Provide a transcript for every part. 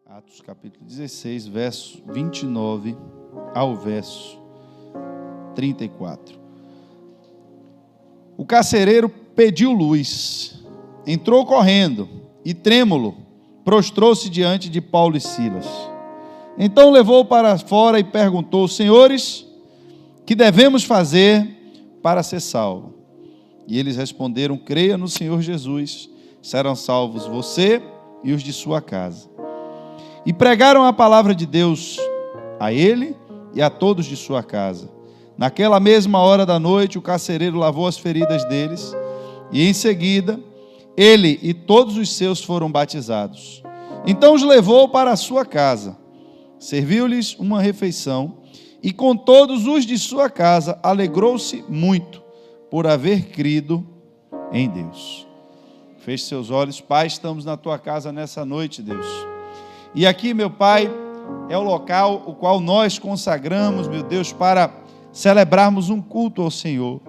Atos capítulo 16, verso 29 ao verso 34. O carcereiro pediu luz, entrou correndo e, trêmulo, prostrou-se diante de Paulo e Silas. Então levou para fora e perguntou: Senhores, que devemos fazer para ser salvo? E eles responderam: creia no Senhor Jesus, serão salvos você e os de sua casa. E pregaram a palavra de Deus a ele e a todos de sua casa. Naquela mesma hora da noite, o carcereiro lavou as feridas deles, e em seguida, ele e todos os seus foram batizados. Então os levou para a sua casa, serviu-lhes uma refeição, e com todos os de sua casa alegrou-se muito por haver crido em Deus. Feche seus olhos. Pai, estamos na tua casa nessa noite, Deus. E aqui, meu Pai, é o local o qual nós consagramos, meu Deus, para celebrarmos um culto ao Senhor.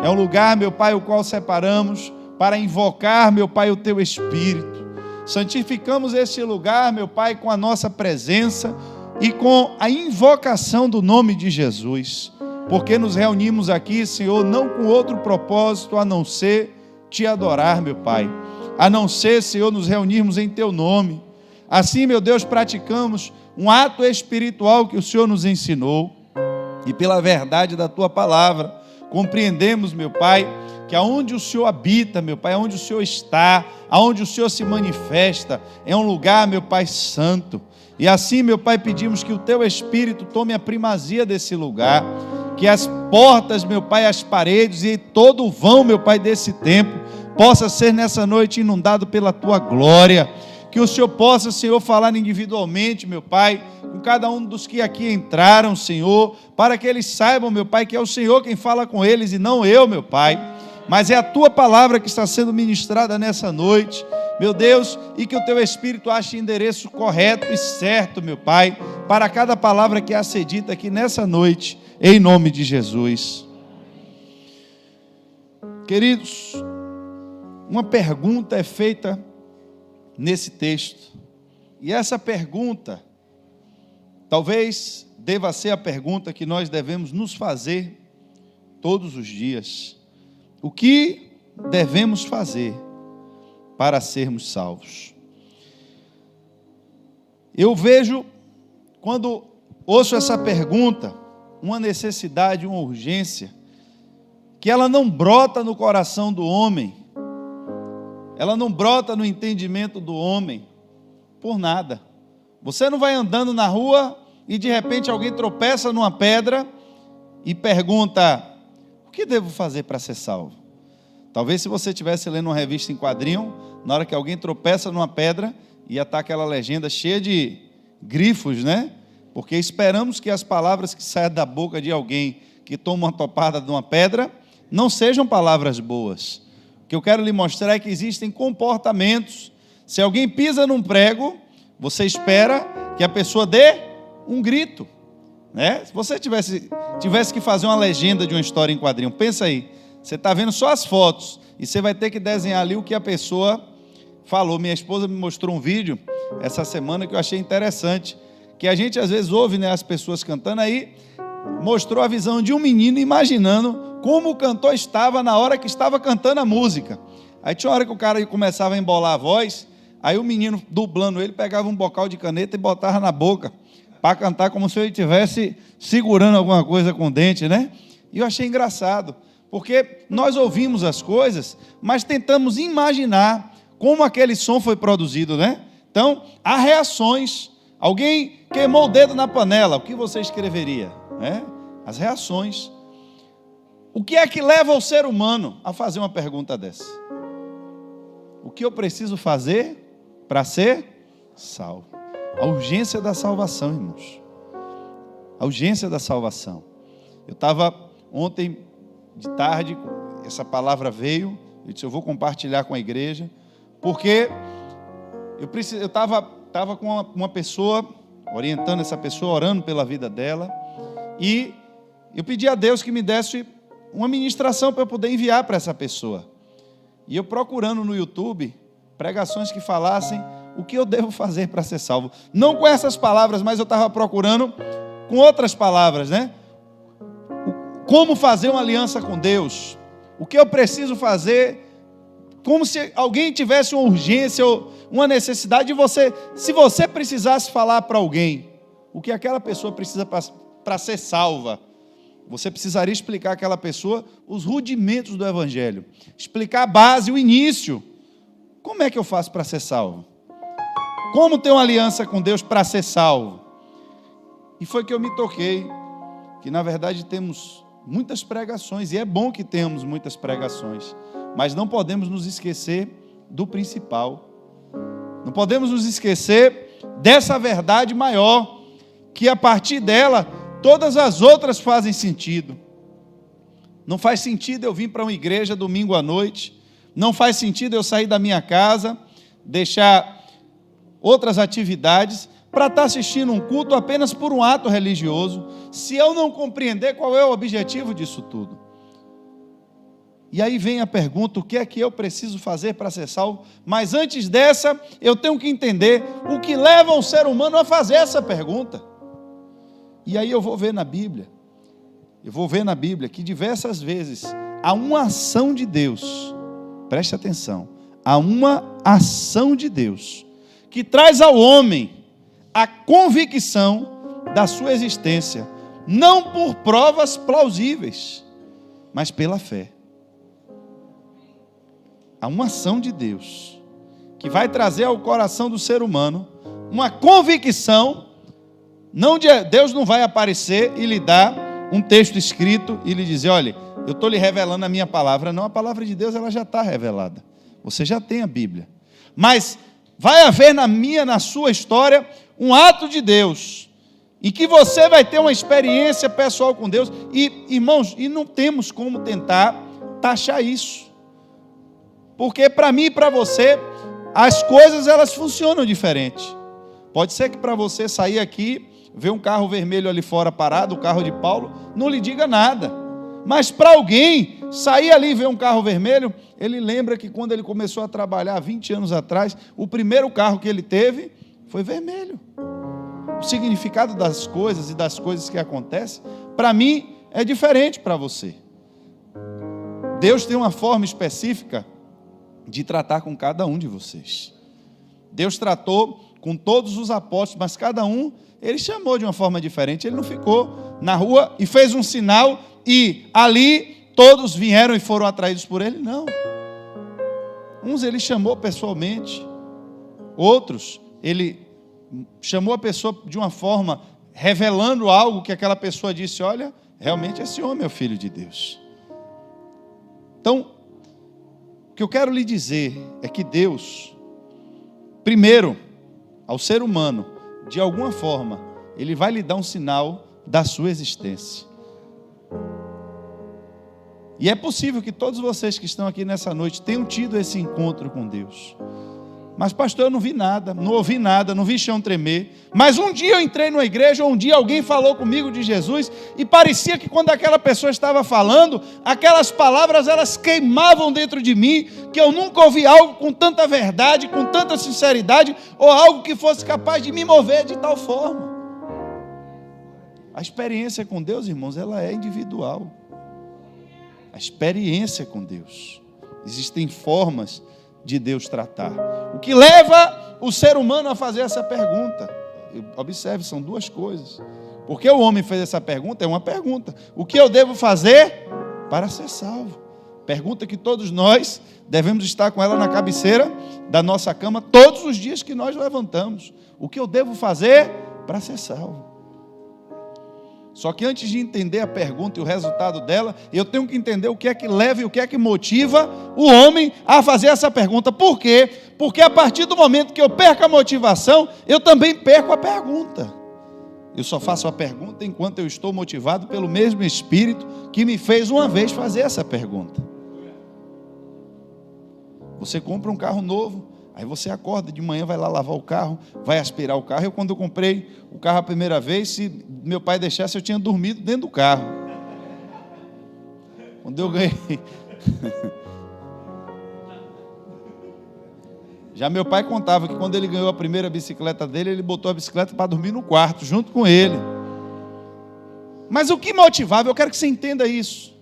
É um lugar, meu Pai, o qual separamos para invocar, meu Pai, o Teu Espírito. Santificamos este lugar, meu Pai, com a nossa presença e com a invocação do nome de Jesus. Porque nos reunimos aqui, Senhor, não com outro propósito a não ser Te adorar, meu Pai. A não ser, Senhor, nos reunirmos em Teu nome. Assim, meu Deus, praticamos um ato espiritual que o Senhor nos ensinou, e pela verdade da Tua palavra, compreendemos, meu Pai, que aonde o Senhor habita, meu Pai, aonde o Senhor está, aonde o Senhor se manifesta, é um lugar, meu Pai, santo. E assim, meu Pai, pedimos que o Teu Espírito tome a primazia desse lugar, que as portas, meu Pai, as paredes e todo o vão, meu Pai, desse templo, possa ser nessa noite inundado pela Tua glória. Que o Senhor possa, Senhor, falar individualmente, meu Pai, com cada um dos que aqui entraram, Senhor, para que eles saibam, meu Pai, que é o Senhor quem fala com eles e não eu, meu Pai, mas é a Tua palavra que está sendo ministrada nessa noite, meu Deus, e que o Teu Espírito ache endereço correto e certo, meu Pai, para cada palavra que é dita aqui nessa noite, em nome de Jesus. Queridos, uma pergunta é feita nesse texto, e essa pergunta talvez deva ser a pergunta que nós devemos nos fazer todos os dias: o que devemos fazer para sermos salvos? Eu vejo, quando ouço essa pergunta, uma necessidade, uma urgência, que ela não brota no coração do homem, ela não brota no entendimento do homem, por nada. Você não vai andando na rua e de repente alguém tropeça numa pedra e pergunta: o que devo fazer para ser salvo? Talvez se você estivesse lendo uma revista em quadrinho, na hora que alguém tropeça numa pedra, ia estar aquela legenda cheia de grifos, né? Porque esperamos que as palavras que saem da boca de alguém que toma uma topada de uma pedra não sejam palavras boas. O que eu quero lhe mostrar é que existem comportamentos. Se alguém pisa num prego, você espera que a pessoa dê um grito, né? Se você tivesse que fazer uma legenda de uma história em quadrinho, pensa aí, você está vendo só as fotos e você vai ter que desenhar ali o que a pessoa falou. Minha esposa me mostrou um vídeo essa semana que eu achei interessante, que a gente às vezes ouve, né, as pessoas cantando, aí mostrou a visão de um menino imaginando como o cantor estava na hora que estava cantando a música. Aí tinha uma hora que o cara começava a embolar a voz, aí o menino, dublando ele, pegava um bocal de caneta e botava na boca, para cantar como se ele estivesse segurando alguma coisa com o dente, né? E eu achei engraçado, porque nós ouvimos as coisas, mas tentamos imaginar como aquele som foi produzido, né? Então, há reações. Alguém queimou o dedo na panela, o que você escreveria? As reações. O que é que leva o ser humano a fazer uma pergunta dessa? O que eu preciso fazer para ser salvo? A urgência da salvação, irmãos. A urgência da salvação. Eu estava ontem de tarde, essa palavra veio, eu disse: eu vou compartilhar com a igreja, porque eu estava com uma pessoa, orientando essa pessoa, orando pela vida dela, e eu pedi a Deus que me desse uma ministração para eu poder enviar para essa pessoa. E eu procurando no YouTube pregações que falassem o que eu devo fazer para ser salvo. Não com essas palavras, mas eu estava procurando com outras palavras, né? Como fazer uma aliança com Deus. O que eu preciso fazer, como se alguém tivesse uma urgência ou uma necessidade de você, se você precisasse falar para alguém o que aquela pessoa precisa para ser salva, você precisaria explicar àquela pessoa os rudimentos do Evangelho, explicar a base, o início. Como é que eu faço para ser salvo? Como ter uma aliança com Deus para ser salvo? E foi que eu me toquei, que na verdade temos muitas pregações, e é bom que tenhamos muitas pregações, mas não podemos nos esquecer do principal. Não podemos nos esquecer dessa verdade maior, que a partir dela todas as outras fazem sentido. Não faz sentido eu vir para uma igreja domingo à noite, não faz sentido eu sair da minha casa, deixar outras atividades para estar assistindo um culto apenas por um ato religioso, se eu não compreender qual é o objetivo disso tudo. E aí vem a pergunta, o que é que eu preciso fazer para ser salvo? Mas antes dessa, eu tenho que entender o que leva o ser humano a fazer essa pergunta. E aí eu vou ver na Bíblia que diversas vezes há uma ação de Deus, preste atenção, há uma ação de Deus, que traz ao homem a convicção da sua existência, não por provas plausíveis, mas pela fé. Há uma ação de Deus que vai trazer ao coração do ser humano uma convicção. Deus não vai aparecer e lhe dar um texto escrito e lhe dizer, olha, eu estou lhe revelando a minha palavra. Não, a palavra de Deus ela já está revelada. Você já tem a Bíblia. Mas vai haver na sua história um ato de Deus, em que você vai ter uma experiência pessoal com Deus. E, irmãos, e não temos como tentar taxar isso. Porque para mim e para você, as coisas elas funcionam diferente. Pode ser que para você sair aqui, ver um carro vermelho ali fora parado, o carro de Paulo, não lhe diga nada. Mas para alguém sair ali e ver um carro vermelho, ele lembra que quando ele começou a trabalhar 20 anos atrás, o primeiro carro que ele teve foi vermelho. O significado das coisas e das coisas que acontecem, para mim, é diferente para você. Deus tem uma forma específica de tratar com cada um de vocês. Deus tratou com todos os apóstolos, mas cada um, ele chamou de uma forma diferente. Ele não ficou na rua e fez um sinal e ali todos vieram e foram atraídos por ele, não. Uns ele chamou pessoalmente, outros ele chamou a pessoa de uma forma, revelando algo que aquela pessoa disse, olha, realmente esse homem é o Filho de Deus. Então, o que eu quero lhe dizer é que Deus, primeiro, ao ser humano, de alguma forma, ele vai lhe dar um sinal da sua existência. E é possível que todos vocês que estão aqui nessa noite tenham tido esse encontro com Deus. Mas pastor, eu não vi nada, não ouvi nada, não vi chão tremer. Mas um dia eu entrei numa igreja, ou um dia alguém falou comigo de Jesus, e parecia que quando aquela pessoa estava falando, aquelas palavras elas queimavam dentro de mim, que eu nunca ouvi algo com tanta verdade, com tanta sinceridade, ou algo que fosse capaz de me mover de tal forma. A experiência com Deus, irmãos, ela é individual. A experiência com Deus. Existem formas de Deus tratar. O que leva o ser humano a fazer essa pergunta? Observe, são duas coisas. Porque o homem fez essa pergunta, é uma pergunta. O que eu devo fazer para ser salvo? Pergunta que todos nós devemos estar com ela na cabeceira da nossa cama todos os dias que nós levantamos. O que eu devo fazer para ser salvo? Só que antes de entender a pergunta e o resultado dela, eu tenho que entender o que é que leva e o que é que motiva o homem a fazer essa pergunta. Por quê? Porque a partir do momento que eu perco a motivação, eu também perco a pergunta. Eu só faço a pergunta enquanto eu estou motivado pelo mesmo Espírito que me fez uma vez fazer essa pergunta. Você compra um carro novo, aí você acorda de manhã, vai lá lavar o carro, vai aspirar o carro. Quando eu comprei o carro a primeira vez, se meu pai deixasse, eu tinha dormido dentro do carro. Quando eu ganhei... Já meu pai contava que quando ele ganhou a primeira bicicleta dele, ele botou a bicicleta para dormir no quarto, junto com ele. Mas o que motivava, eu quero que você entenda isso.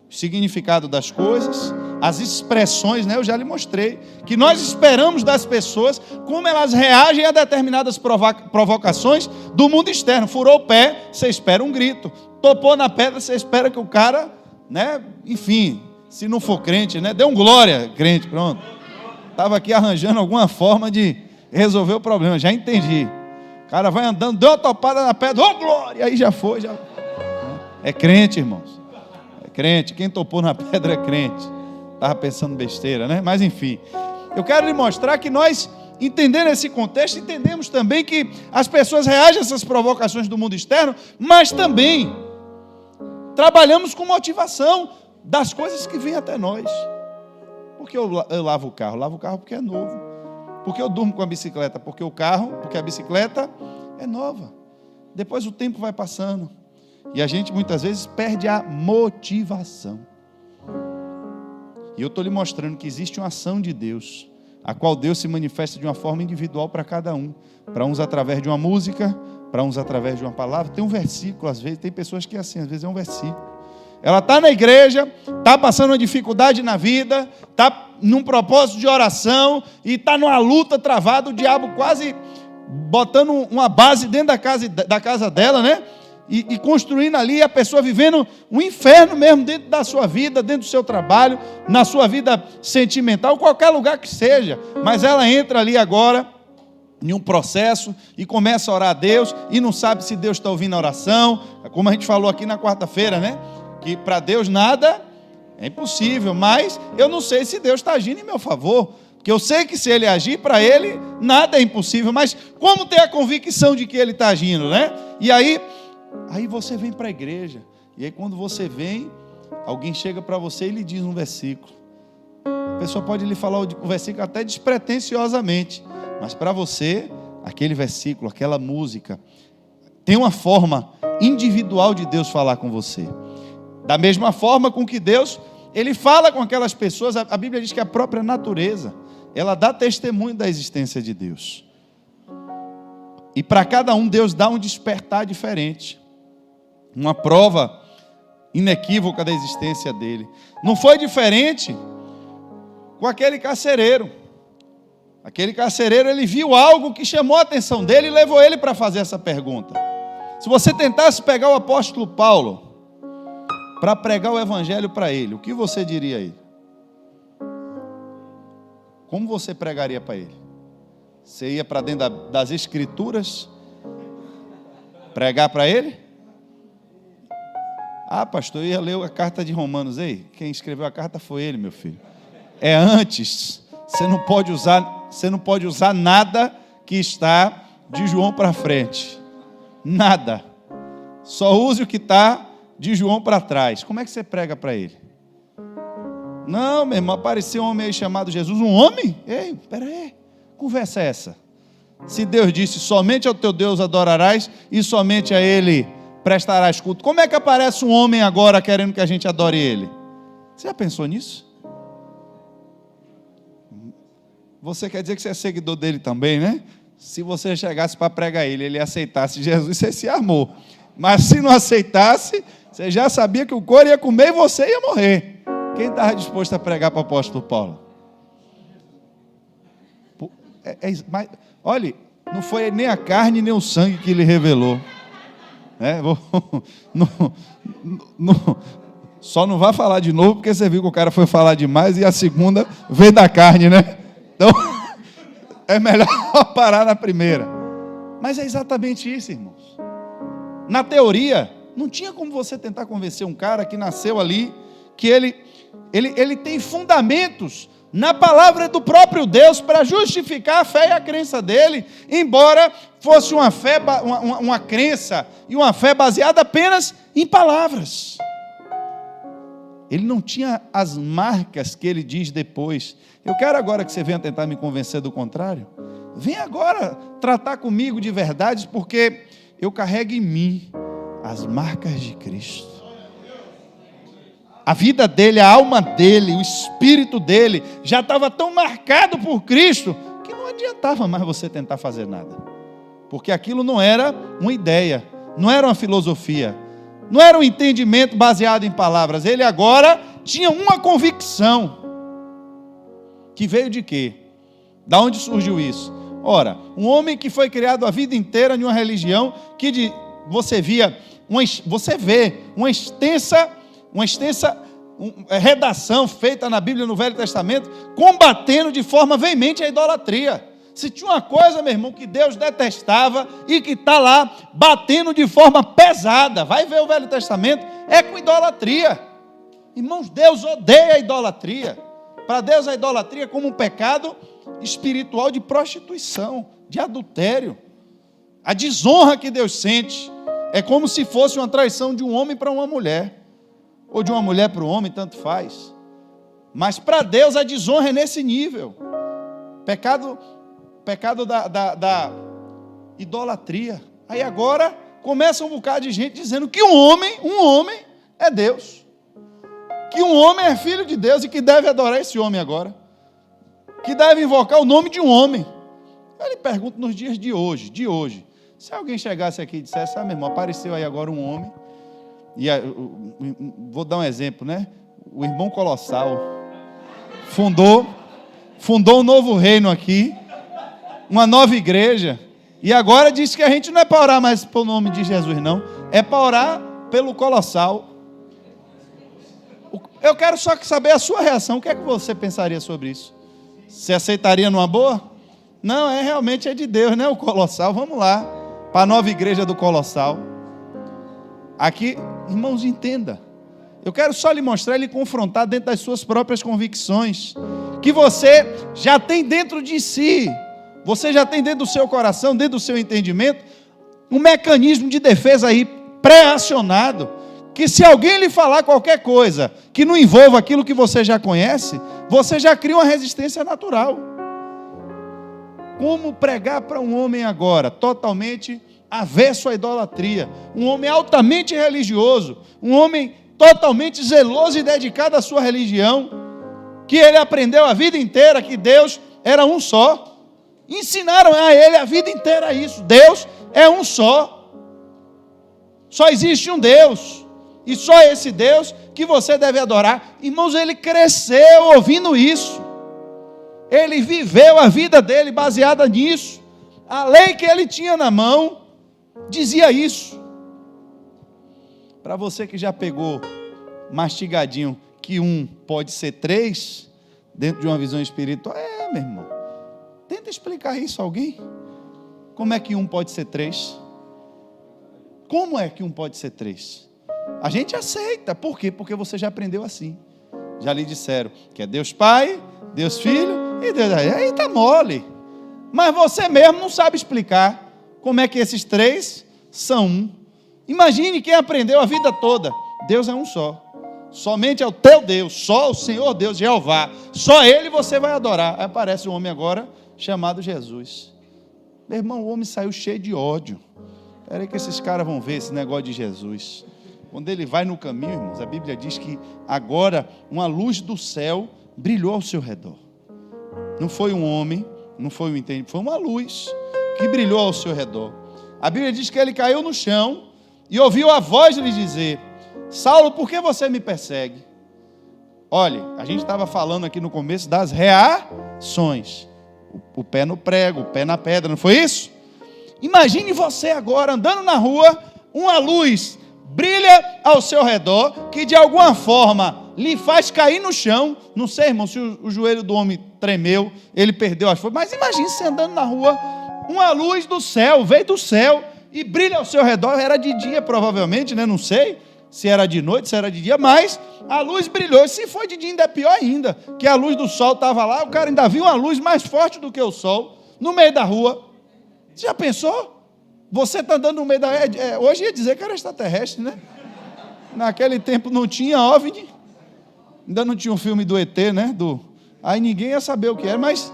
O significado das coisas, as expressões, né? Eu já lhe mostrei. Que nós esperamos das pessoas como elas reagem a determinadas provocações do mundo externo. Furou o pé, você espera um grito. Topou na pedra, você espera que o cara, né? Enfim, se não for crente, né? Dê um glória, crente, pronto. Estava aqui arranjando alguma forma de resolver o problema, já entendi. O cara vai andando, deu uma topada na pedra, ô glória, aí já foi, já. É crente, irmãos. É crente, quem topou na pedra é crente. Estava pensando besteira, né? Mas enfim, eu quero lhe mostrar que nós, entendendo esse contexto, entendemos também que as pessoas reagem a essas provocações do mundo externo, mas também trabalhamos com motivação das coisas que vêm até nós. Por que eu lavo o carro? Lavo o carro porque é novo. Por que eu durmo com a bicicleta? Porque a bicicleta é nova. Depois o tempo vai passando. E a gente muitas vezes perde a motivação. E eu estou lhe mostrando que existe uma ação de Deus, a qual Deus se manifesta de uma forma individual para cada um. Para uns através de uma música, para uns através de uma palavra. Tem um versículo, às vezes, tem pessoas que é assim, às vezes é um versículo. Ela está na igreja, está passando uma dificuldade na vida, está num propósito de oração e está numa luta travada, o diabo quase botando uma base dentro da casa dela, né? E construindo ali, a pessoa vivendo um inferno mesmo dentro da sua vida, dentro do seu trabalho, na sua vida sentimental, qualquer lugar que seja. Mas ela entra ali agora em um processo e começa a orar a Deus e não sabe se Deus está ouvindo a oração, como a gente falou aqui na quarta-feira, né? Que para Deus nada é impossível, mas eu não sei se Deus está agindo em meu favor, porque eu sei que se Ele agir, para Ele nada é impossível, mas como ter a convicção de que Ele está agindo, né? E aí você vem para a igreja, e aí quando você vem, alguém chega para você e lhe diz um versículo. A pessoa pode lhe falar o versículo até despretensiosamente, mas para você, aquele versículo, aquela música, tem uma forma individual de Deus falar com você. Da mesma forma com que Deus, Ele fala com aquelas pessoas, a Bíblia diz que a própria natureza, ela dá testemunho da existência de Deus. E para cada um, Deus dá um despertar diferente. Uma prova inequívoca da existência dEle. Não foi diferente com aquele carcereiro. Aquele carcereiro, ele viu algo que chamou a atenção dele e levou ele para fazer essa pergunta. Se você tentasse pegar o apóstolo Paulo para pregar o evangelho para ele, o que você diria a ele? Como você pregaria para ele? Você ia para dentro das escrituras pregar para ele? Ah, pastor, eu ia ler a carta de Romanos. Ei, quem escreveu a carta foi ele, meu filho. É antes. Você não pode usar nada que está de João para frente. Nada. Só use o que está de João para trás. Como é que você prega para ele? Não, meu irmão, apareceu um homem aí chamado Jesus. Um homem? Ei, peraí. Conversa é essa? Se Deus disse, somente ao teu Deus adorarás e somente a Ele prestarás culto. Como é que aparece um homem agora querendo que a gente adore Ele? Você já pensou nisso? Você quer dizer que você é seguidor dele também, né? Se você chegasse para pregar ele aceitasse Jesus, você se armou. Mas se não aceitasse, você já sabia que o couro ia comer e você ia morrer. Quem estava disposto a pregar para o apóstolo Paulo? Mas, olha, não foi nem a carne nem o sangue que ele revelou. Só não vá falar de novo, porque você viu que o cara foi falar demais e a segunda veio da carne, né? Então, é melhor parar na primeira. Mas é exatamente isso, irmãos. Na teoria, não tinha como você tentar convencer um cara que nasceu ali, que ele tem fundamentos na palavra do próprio Deus para justificar a fé e a crença dele, embora fosse uma fé, uma crença e uma fé baseada apenas em palavras. Ele não tinha as marcas que ele diz depois. Eu quero agora que você venha tentar me convencer do contrário. Venha agora tratar comigo de verdades, porque eu carrego em mim as marcas de Cristo. A vida dele, a alma dele, o espírito dele já estava tão marcado por Cristo, adiantava mais você tentar fazer nada. Porque aquilo não era uma ideia, não era uma filosofia, não era um entendimento baseado em palavras. Ele agora tinha uma convicção. Que veio de quê? Da onde surgiu isso? Ora, um homem que foi criado a vida inteira em uma religião que você vê uma extensa redação feita na Bíblia no Velho Testamento, combatendo de forma veemente a idolatria. Se tinha uma coisa, meu irmão, que Deus detestava e que está lá batendo de forma pesada, vai ver o Velho Testamento, é com idolatria. Irmãos, Deus odeia a idolatria. Para Deus a idolatria é como um pecado espiritual de prostituição, de adultério. A desonra que Deus sente é como se fosse uma traição de um homem para uma mulher, ou de uma mulher para um homem, tanto faz. Mas para Deus a desonra é nesse nível. Pecado da idolatria. Aí agora começa um bocado de gente dizendo que um homem é Deus. Que um homem é filho de Deus e que deve adorar esse homem agora. Que deve invocar o nome de um homem. Eu lhe pergunto nos dias de hoje, se alguém chegasse aqui e dissesse, meu irmão, apareceu aí agora um homem, e vou dar um exemplo, né? O irmão Colossal fundou um novo reino aqui, uma nova igreja, e agora diz que a gente não é para orar mais pelo nome de Jesus, não, é para orar pelo Colossal. Eu quero só saber a sua reação. O que é que você pensaria sobre isso? Você aceitaria numa boa? Não, realmente é de Deus, né? O Colossal, vamos lá, para a nova igreja do Colossal. Aqui, irmãos, entenda. Eu quero só lhe mostrar, lhe confrontar dentro das suas próprias convicções, que você já tem dentro de si, você já tem dentro do seu coração, dentro do seu entendimento, um mecanismo de defesa aí pré-acionado, que se alguém lhe falar qualquer coisa que não envolva aquilo que você já conhece, você já cria uma resistência natural. Como pregar para um homem agora, totalmente avesso à idolatria, um homem altamente religioso, um homem totalmente zeloso e dedicado à sua religião, que ele aprendeu a vida inteira que Deus era um só. Ensinaram a ele a vida inteira isso. Deus é um só. Só existe um Deus. E só esse Deus que você deve adorar. Irmãos, ele cresceu ouvindo isso. Ele viveu a vida dele baseada nisso. A lei que ele tinha na mão dizia isso. Para você que já pegou mastigadinho que um pode ser três, dentro de uma visão espiritual, meu irmão, tenta explicar isso a alguém. Como é que um pode ser três? Como é que um pode ser três? A gente aceita. Por quê? Porque você já aprendeu assim. Já lhe disseram que é Deus Pai, Deus Filho e Deus... Aí está mole. Mas você mesmo não sabe explicar como é que esses três são um. Imagine quem aprendeu a vida toda. Deus é um só. Somente é o teu Deus, só o Senhor Deus, Jeová. Só Ele você vai adorar. Aí aparece um homem agora chamado Jesus. Meu irmão, o homem saiu cheio de ódio. Espera aí que esses caras vão ver esse negócio de Jesus. Quando ele vai no caminho, irmãos, a Bíblia diz que agora uma luz do céu brilhou ao seu redor. Não foi um homem, não foi um entendimento, foi uma luz que brilhou ao seu redor. A Bíblia diz que ele caiu no chão e ouviu a voz lhe dizer: Saulo, por que você me persegue? Olha, a gente estava falando aqui no começo das reações. O pé no prego, o pé na pedra, não foi isso? Imagine você agora andando na rua, uma luz brilha ao seu redor, que de alguma forma lhe faz cair no chão. Não sei, irmão, se o joelho do homem tremeu, ele perdeu as forças. Mas imagine você andando na rua, uma luz do céu, veio do céu e brilha ao seu redor. Era de dia provavelmente, né? Não sei se era de noite, se era de dia, mas a luz brilhou. E se foi de dia ainda é pior ainda, que a luz do sol estava lá, o cara ainda viu uma luz mais forte do que o sol, no meio da rua. Você já pensou? Você está andando no meio da... hoje ia dizer que era extraterrestre, né? Naquele tempo não tinha OVNI, ainda não tinha um filme do ET, né? Aí ninguém ia saber o que era, mas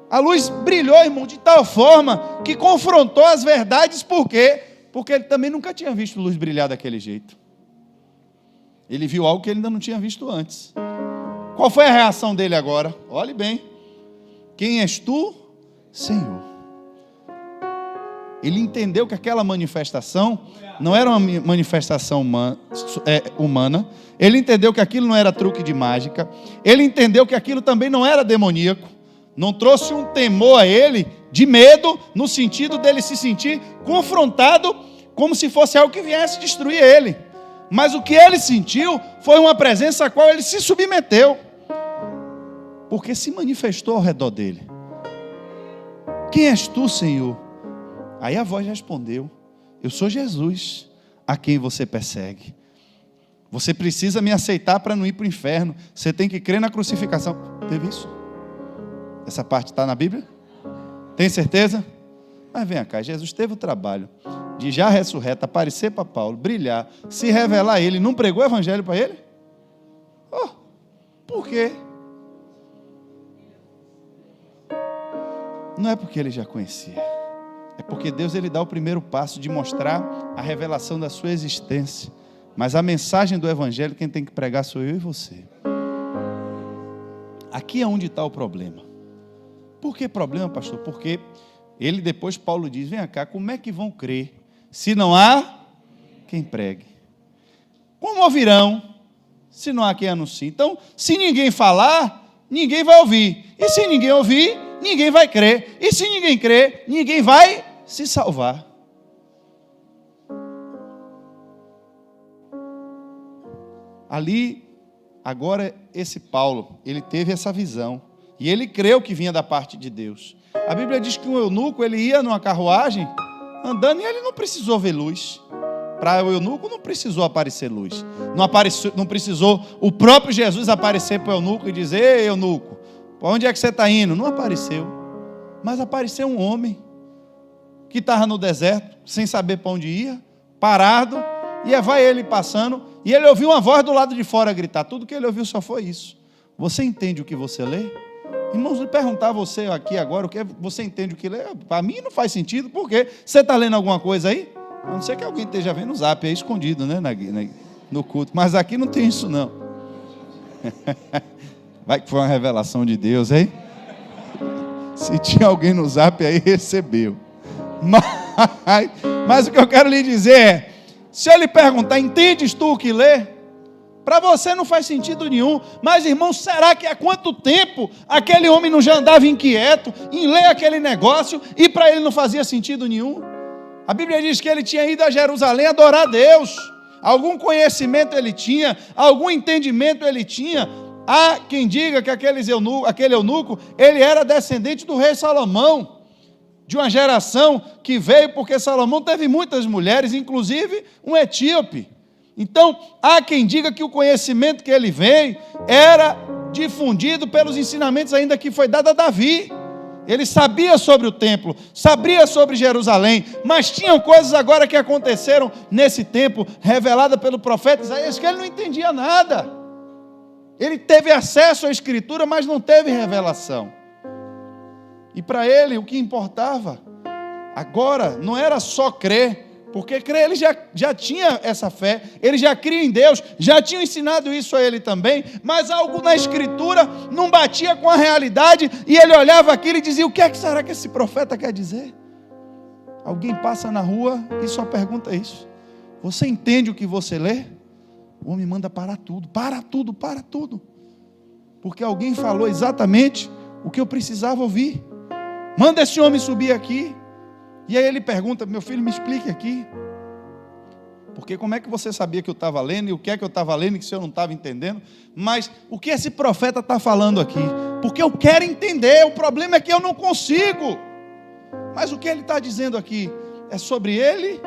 a luz brilhou, irmão, de tal forma que confrontou as verdades. Por quê? Porque ele também nunca tinha visto luz brilhar daquele jeito. Ele viu algo que ele ainda não tinha visto antes. Qual foi a reação dele agora? Olhe bem. Quem és tu Senhor. Ele entendeu que aquela manifestação não era uma manifestação humana. Ele entendeu que aquilo não era truque de mágica. Ele entendeu que aquilo também não era demoníaco. Não trouxe um temor a ele de medo, no sentido dele se sentir confrontado como se fosse algo que viesse destruir ele. Mas o que ele sentiu foi uma presença a qual ele se submeteu, porque se manifestou ao redor dele. Quem és tu, Senhor? Aí a voz respondeu: eu sou Jesus, a quem você persegue. Você precisa me aceitar para não ir para o inferno. Você tem que crer na crucificação. Teve isso? Essa parte está na Bíblia? Tem certeza? Mas vem cá, Jesus teve o trabalho de já ressurreto, aparecer para Paulo, brilhar, se revelar a ele. Não pregou o evangelho para ele? Oh, por quê? Não é porque ele já conhecia. É porque Deus ele dá o primeiro passo de mostrar a revelação da sua existência. Mas a mensagem do evangelho quem tem que pregar sou eu e você. Aqui é onde está o problema. Por que problema, pastor? Porque ele depois, Paulo diz, vem cá, como é que vão crer se não há quem pregue? Como ouvirão se não há quem anuncie? Então, se ninguém falar, ninguém vai ouvir. E se ninguém ouvir, ninguém vai crer. E se ninguém crer, ninguém vai se salvar. Ali, agora esse Paulo, ele teve essa visão. E ele creu que vinha da parte de Deus. A Bíblia diz que um eunuco, ele ia numa carruagem, andando, e ele não precisou ver luz. Para o eunuco não precisou aparecer luz. Não precisou o próprio Jesus aparecer para o eunuco e dizer, ei, eunuco, para onde é que você está indo? Não apareceu. Mas apareceu um homem que estava no deserto, sem saber para onde ia, parado, e vai ele passando, e ele ouviu uma voz do lado de fora gritar. Tudo que ele ouviu só foi isso. Você entende o que você lê? Irmãos, vou perguntar a você aqui agora, o que você entende o que lê? Para mim não faz sentido, por quê? Você está lendo alguma coisa aí? A não ser que alguém esteja vendo o zap aí escondido, né, no culto. Mas aqui não tem isso não. Vai que foi uma revelação de Deus, hein? Se tinha alguém no zap aí, recebeu. Mas o que eu quero lhe dizer é, se eu lhe perguntar, entendes tu o que lê? Para você não faz sentido nenhum. Mas, irmão, será que há quanto tempo aquele homem não já andava inquieto em ler aquele negócio e para ele não fazia sentido nenhum? A Bíblia diz que ele tinha ido a Jerusalém adorar a Deus. Algum conhecimento ele tinha, algum entendimento ele tinha. Há quem diga que aquele eunuco, ele era descendente do rei Salomão, de uma geração que veio porque Salomão teve muitas mulheres, inclusive um etíope. Então, há quem diga que o conhecimento que ele veio era difundido pelos ensinamentos ainda que foi dado a Davi. Ele sabia sobre o templo, sabia sobre Jerusalém, mas tinham coisas agora que aconteceram nesse tempo, revelada pelo profeta Isaías, que ele não entendia nada. Ele teve acesso à Escritura, mas não teve revelação. E para ele o que importava agora não era só crer, porque crer ele já tinha essa fé, ele já cria em Deus, já tinha ensinado isso a ele também, mas algo na Escritura não batia com a realidade, e ele olhava aquilo e dizia, o que é que será que esse profeta quer dizer? Alguém passa na rua e só pergunta isso, você entende o que você lê? O homem manda parar tudo, porque alguém falou exatamente o que eu precisava ouvir. Manda esse homem subir aqui. E aí ele pergunta, meu filho, me explique aqui. Porque como é que você sabia que eu estava lendo, e o que é que eu estava lendo, que se eu não estava entendendo? Mas o que esse profeta está falando aqui? Porque eu quero entender, o problema é que eu não consigo. Mas o que ele está dizendo aqui? É sobre ele?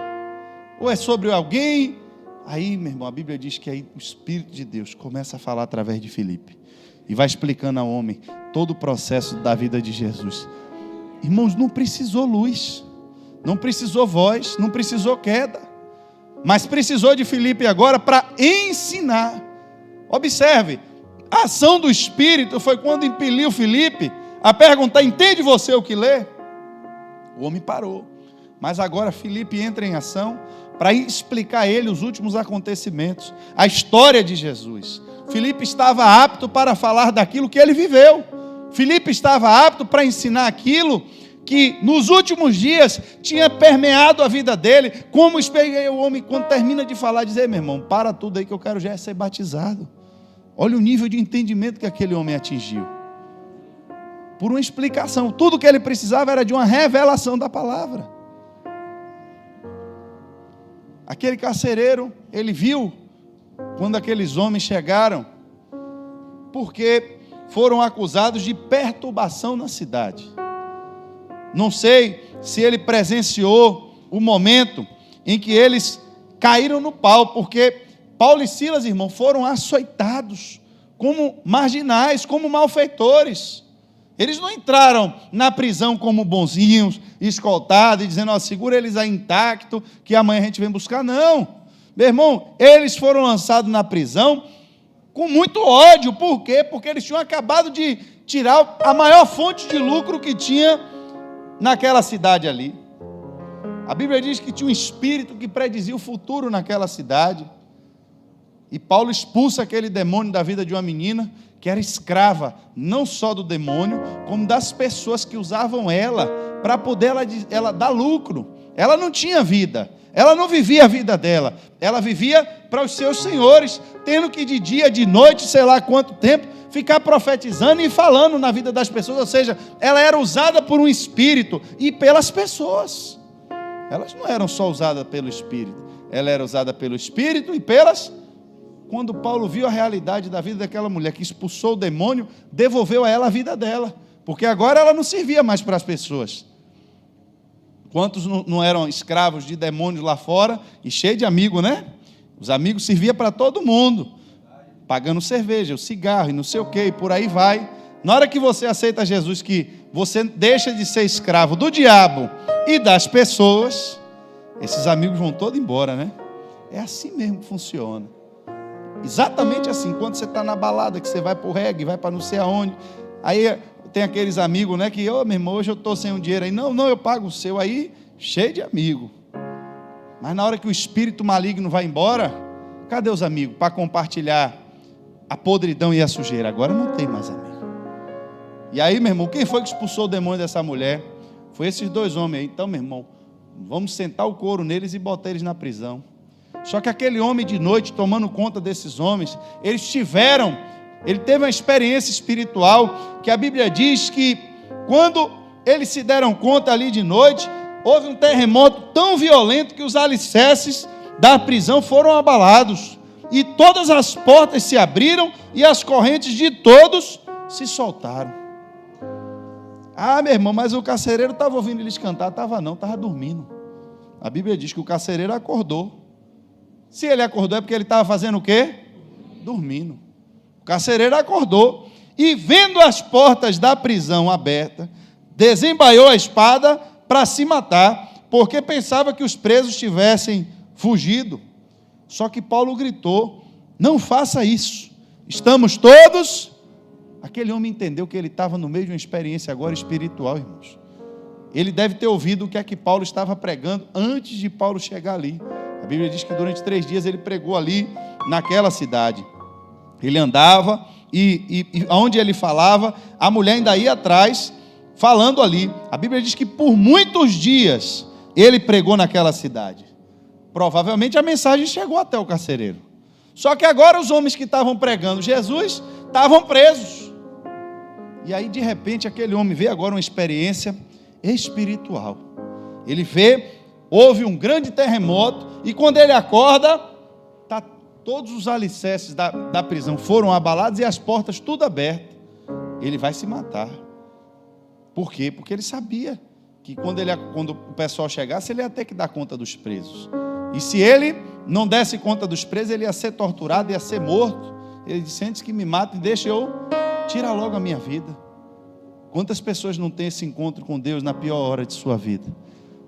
Ou é sobre alguém? Aí, meu irmão, a Bíblia diz que aí o Espírito de Deus começa a falar através de Filipe. E vai explicando ao homem todo o processo da vida de Jesus. Irmãos, não precisou luz, não precisou voz, não precisou queda, mas precisou de Filipe agora para ensinar. Observe, a ação do Espírito foi quando impeliu Filipe a perguntar, entende você o que lê? O homem parou, mas agora Filipe entra em ação para explicar a ele os últimos acontecimentos, a história de Jesus. Filipe estava apto para falar daquilo que ele viveu. Filipe estava apto para ensinar aquilo que nos últimos dias tinha permeado a vida dele, como esperei o homem, quando termina de falar, dizer: meu irmão, para tudo aí que eu quero já ser batizado. Olha o nível de entendimento que aquele homem atingiu. Por uma explicação, tudo que ele precisava era de uma revelação da palavra. Aquele carcereiro, ele viu quando aqueles homens chegaram, porque foram acusados de perturbação na cidade. Não sei se ele presenciou o momento em que eles caíram no pau, porque Paulo e Silas, irmão, foram açoitados como marginais, como malfeitores. Eles não entraram na prisão como bonzinhos, escoltados, e dizendo: ó, segura eles aí intacto, que amanhã a gente vem buscar. Não, meu irmão, eles foram lançados na prisão com muito ódio. Por quê? Porque eles tinham acabado de tirar a maior fonte de lucro que tinha naquela cidade ali. A Bíblia diz que tinha um espírito que predizia o futuro naquela cidade. E Paulo expulsa aquele demônio da vida de uma menina que era escrava, não só do demônio, como das pessoas que usavam ela para poder ela dar lucro. Ela não tinha vida, ela não vivia a vida dela, ela vivia para os seus senhores, tendo que de dia, de noite, sei lá quanto tempo, ficar profetizando e falando na vida das pessoas. Ou seja, ela era usada por um espírito e pelas pessoas. Elas não eram só usadas pelo espírito, ela era usada pelo espírito e pelas. Quando Paulo viu a realidade da vida daquela mulher que expulsou o demônio, devolveu a ela a vida dela, porque agora ela não servia mais para as pessoas. Quantos não eram escravos de demônios lá fora, e cheio de amigos, né? Os amigos serviam para todo mundo, pagando cerveja, o cigarro e não sei o que, e por aí vai. Na hora que você aceita Jesus, que você deixa de ser escravo do diabo e das pessoas, esses amigos vão todos embora, né? É assim mesmo que funciona. Exatamente assim. Quando você está na balada, que você vai para o reggae, vai para não sei aonde, aí tem aqueles amigos, né, que: ô, meu irmão, hoje eu estou sem um dinheiro aí. Não, eu pago o seu aí, cheio de amigo. Mas na hora que o espírito maligno vai embora, cadê os amigos para compartilhar a podridão e a sujeira? Agora não tem mais amigo. E aí, meu irmão, quem foi que expulsou o demônio dessa mulher? Foi esses dois homens aí. Então, meu irmão, vamos sentar o couro neles e botar eles na prisão. Só que aquele homem de noite, tomando conta desses homens, ele teve uma experiência espiritual, que a Bíblia diz que quando eles se deram conta ali de noite, houve um terremoto tão violento que os alicerces da prisão foram abalados, e todas as portas se abriram, e as correntes de todos se soltaram. Ah, meu irmão, mas o carcereiro estava ouvindo eles cantar? Estava dormindo. A Bíblia diz que o carcereiro acordou. Se ele acordou é porque ele estava fazendo o quê? Dormindo. O carcereiro acordou e, vendo as portas da prisão abertas, desembaiou a espada para se matar, porque pensava que os presos tivessem fugido. Só que Paulo gritou: não faça isso, estamos todos. Aquele homem entendeu que ele estava no meio de uma experiência agora espiritual, irmãos. Ele deve ter ouvido o que é que Paulo estava pregando antes de Paulo chegar ali. A Bíblia diz que durante 3 dias ele pregou ali naquela cidade. Ele andava e onde ele falava, a mulher ainda ia atrás, falando ali. A Bíblia diz que por muitos dias ele pregou naquela cidade. Provavelmente a mensagem chegou até o carcereiro. Só que agora os homens que estavam pregando Jesus estavam presos. E aí, de repente, aquele homem vê agora uma experiência espiritual. Ele vê, houve um grande terremoto, e quando ele acorda, todos os alicerces da prisão foram abalados e as portas tudo abertas. Ele vai se matar. Por quê? Porque ele sabia que quando o pessoal chegasse, ele ia ter que dar conta dos presos. E se ele não desse conta dos presos, ele ia ser torturado, ia ser morto. Ele disse: antes que me matem, deixa eu tirar logo a minha vida. Quantas pessoas não têm esse encontro com Deus na pior hora de sua vida?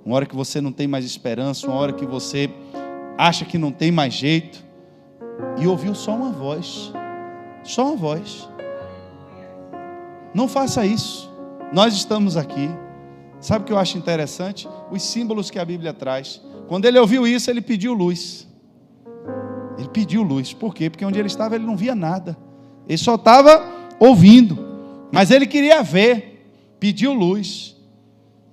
Uma hora que você não tem mais esperança, uma hora que você acha que não tem mais jeito, e ouviu só uma voz. Só uma voz. Não faça isso. Nós estamos aqui. Sabe o que eu acho interessante? Os símbolos que a Bíblia traz. Quando ele ouviu isso, ele pediu luz. Ele pediu luz. Por quê? Porque onde ele estava, ele não via nada. Ele só estava ouvindo. Mas ele queria ver. Pediu luz.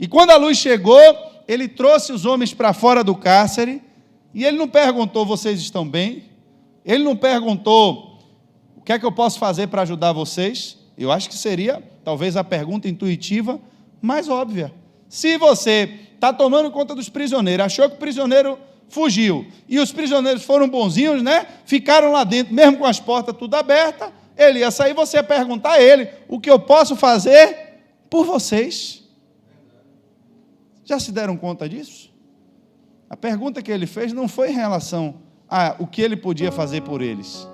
E quando a luz chegou, ele trouxe os homens para fora do cárcere, e ele não perguntou, vocês estão bem? Ele não perguntou, o que é que eu posso fazer para ajudar vocês? Eu acho que seria, talvez, a pergunta intuitiva mais óbvia. Se você está tomando conta dos prisioneiros, achou que o prisioneiro fugiu, e os prisioneiros foram bonzinhos, né? Ficaram lá dentro, mesmo com as portas tudo abertas, ele ia sair, você ia perguntar a ele, o que eu posso fazer por vocês? Já se deram conta disso? A pergunta que ele fez não foi em relação a o que ele podia fazer por eles,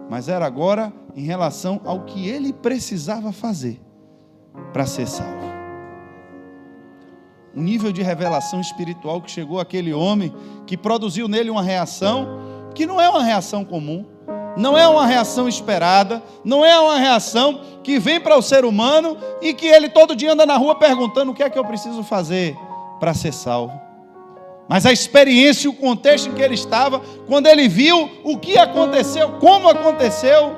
mas era agora em relação ao que ele precisava fazer para ser salvo. Um nível de revelação espiritual que chegou àquele homem, que produziu nele uma reação que não é uma reação comum, não é uma reação esperada, não é uma reação que vem para o ser humano e que ele todo dia anda na rua perguntando o que é que eu preciso fazer para ser salvo. Mas a experiência e o contexto em que ele estava, quando ele viu o que aconteceu, como aconteceu,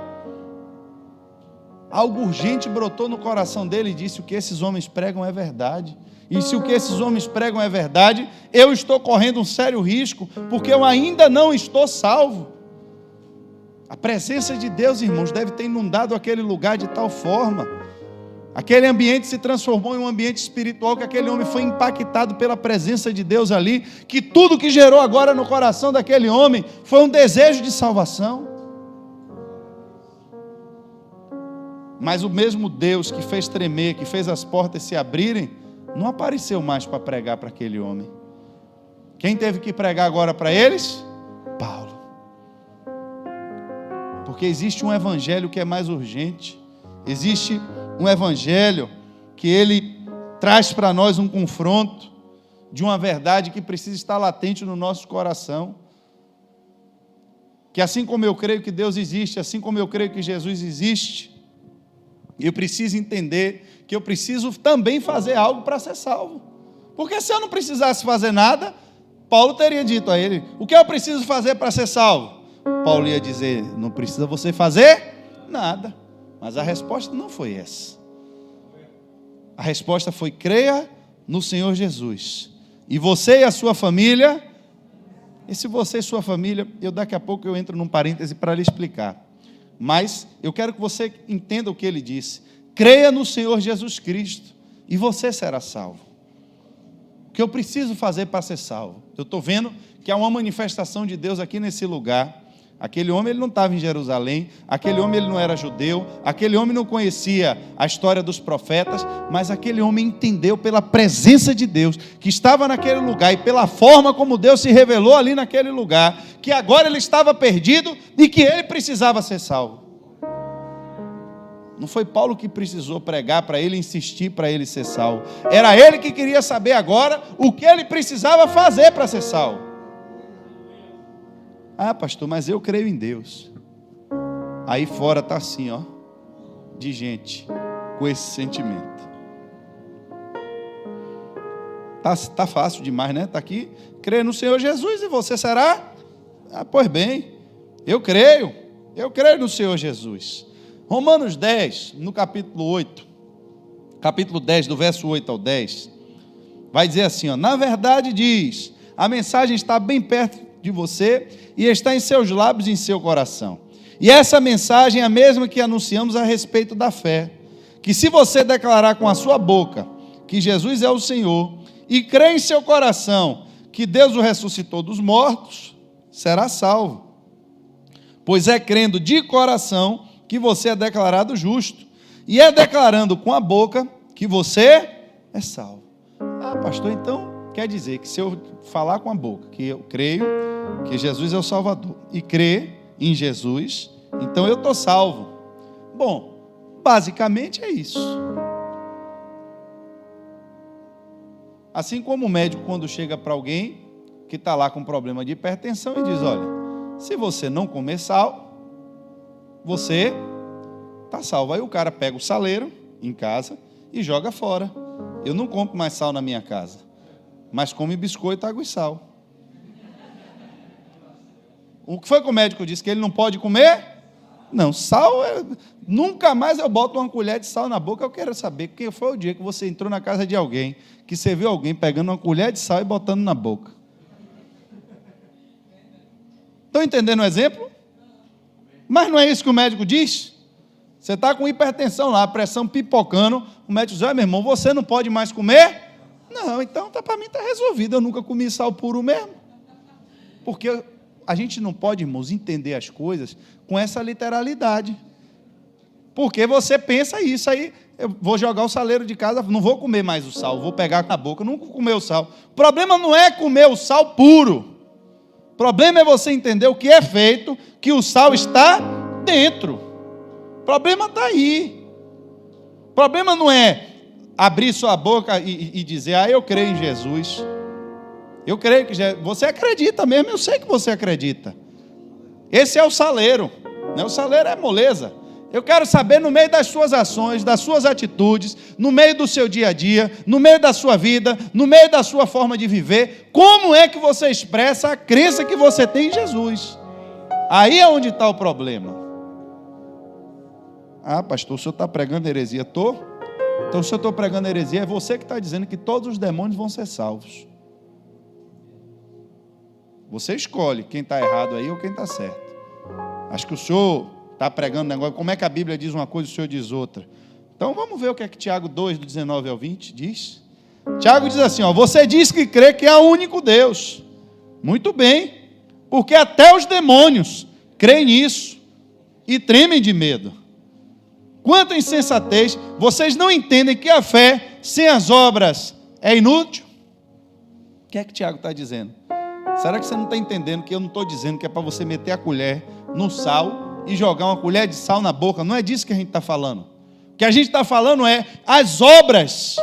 algo urgente brotou no coração dele e disse: o que esses homens pregam é verdade. E se o que esses homens pregam é verdade, eu estou correndo um sério risco, porque eu ainda não estou salvo. A presença de Deus, irmãos, deve ter inundado aquele lugar de tal forma. Aquele ambiente se transformou em um ambiente espiritual, que aquele homem foi impactado pela presença de Deus ali, que tudo que gerou agora no coração daquele homem foi um desejo de salvação. Mas o mesmo Deus que fez tremer, que fez as portas se abrirem, não apareceu mais para pregar para aquele homem. Quem teve que pregar agora para eles? Paulo. Porque existe um evangelho que é mais urgente. Existe um evangelho que ele traz para nós um confronto de uma verdade que precisa estar latente no nosso coração. Que assim como eu creio que Deus existe, assim como eu creio que Jesus existe, eu preciso entender que eu preciso também fazer algo para ser salvo. Porque se eu não precisasse fazer nada, Paulo teria dito a ele: o que eu preciso fazer para ser salvo? Paulo ia dizer: não precisa você fazer nada. Mas a resposta não foi essa. A resposta foi: creia no Senhor Jesus. E você e a sua família, e se você e sua família, daqui a pouco eu entro num parêntese para lhe explicar. Mas eu quero que você entenda o que ele disse. Creia no Senhor Jesus Cristo e você será salvo. O que eu preciso fazer para ser salvo? Eu estou vendo que há uma manifestação de Deus aqui nesse lugar. Aquele homem ele não estava em Jerusalém, aquele homem ele não era judeu, aquele homem não conhecia a história dos profetas, mas aquele homem entendeu pela presença de Deus, que estava naquele lugar, e pela forma como Deus se revelou ali naquele lugar, que agora ele estava perdido e que ele precisava ser salvo. Não foi Paulo que precisou pregar para ele, insistir para ele ser salvo. Era ele que queria saber agora o que ele precisava fazer para ser salvo. Ah, pastor, mas eu creio em Deus. Aí fora está assim, ó, de gente com esse sentimento. Tá fácil demais, né? Está aqui, crê no Senhor Jesus e você será? Ah, pois bem, eu creio no Senhor Jesus. Romanos 10, no capítulo 8, capítulo 10, do verso 8 ao 10, vai dizer assim, ó: na verdade diz, a mensagem está bem perto de você e está em seus lábios e em seu coração. E essa mensagem é a mesma que anunciamos a respeito da fé, que se você declarar com a sua boca que Jesus é o Senhor e crer em seu coração que Deus o ressuscitou dos mortos, será salvo. Pois é crendo de coração que você é declarado justo, e é declarando com a boca que você é salvo. Ah, pastor, então quer dizer que se eu falar com a boca que eu creio que Jesus é o Salvador e crer em Jesus, então eu estou salvo. Bom, basicamente é isso. Assim como o médico, quando chega para alguém que está lá com problema de hipertensão e diz: olha, se você não comer sal, você está salvo. Aí o cara pega o saleiro em casa e joga fora. Eu não compro mais sal na minha casa, mas come biscoito, água e sal. O que foi que o médico disse? Que ele não pode comer Não, sal, nunca mais eu boto uma colher de sal na boca. Eu quero saber quem foi o dia que você entrou na casa de alguém, que você viu alguém pegando uma colher de sal e botando na boca. Estão entendendo o exemplo? Mas não é isso que o médico diz? Você está com hipertensão lá, a pressão pipocando, o médico diz, meu irmão, você não pode mais comer? Não, então para mim está resolvido, eu nunca comi sal puro mesmo. Porque a gente não pode, irmãos, entender as coisas com essa literalidade. Porque você pensa isso aí, eu vou jogar o saleiro de casa, não vou comer mais o sal, vou pegar na boca, não vou comer o sal. O problema não é comer o sal puro. O problema é você entender o que é feito, que o sal está dentro. O problema está aí. O problema não é abrir sua boca e dizer, eu creio em Jesus. Eu creio que você acredita mesmo, eu sei que você acredita. Esse é o saleiro, né? O saleiro é moleza. Eu quero saber no meio das suas ações, das suas atitudes, no meio do seu dia a dia, no meio da sua vida, no meio da sua forma de viver, como é que você expressa a crença que você tem em Jesus. Aí é onde está o problema. Pastor, o senhor está pregando heresia? Estou. Então, se eu estou pregando heresia, é você que está dizendo que todos os demônios vão ser salvos. Você escolhe quem está errado aí ou quem está certo. Acho que o senhor está pregando negócio, como é que a Bíblia diz uma coisa e o senhor diz outra? Então vamos ver o que é que Tiago 2, do 19 ao 20 diz. Tiago diz assim, você diz que crê que há um único Deus. Muito bem, porque até os demônios creem nisso e tremem de medo. Quanto à insensatez, vocês não entendem que a fé sem as obras é inútil? O que é que Tiago está dizendo? Será que você não está entendendo que eu não estou dizendo que é para você meter a colher no sal e jogar uma colher de sal na boca? Não é disso que a gente está falando. O que a gente está falando é as obras.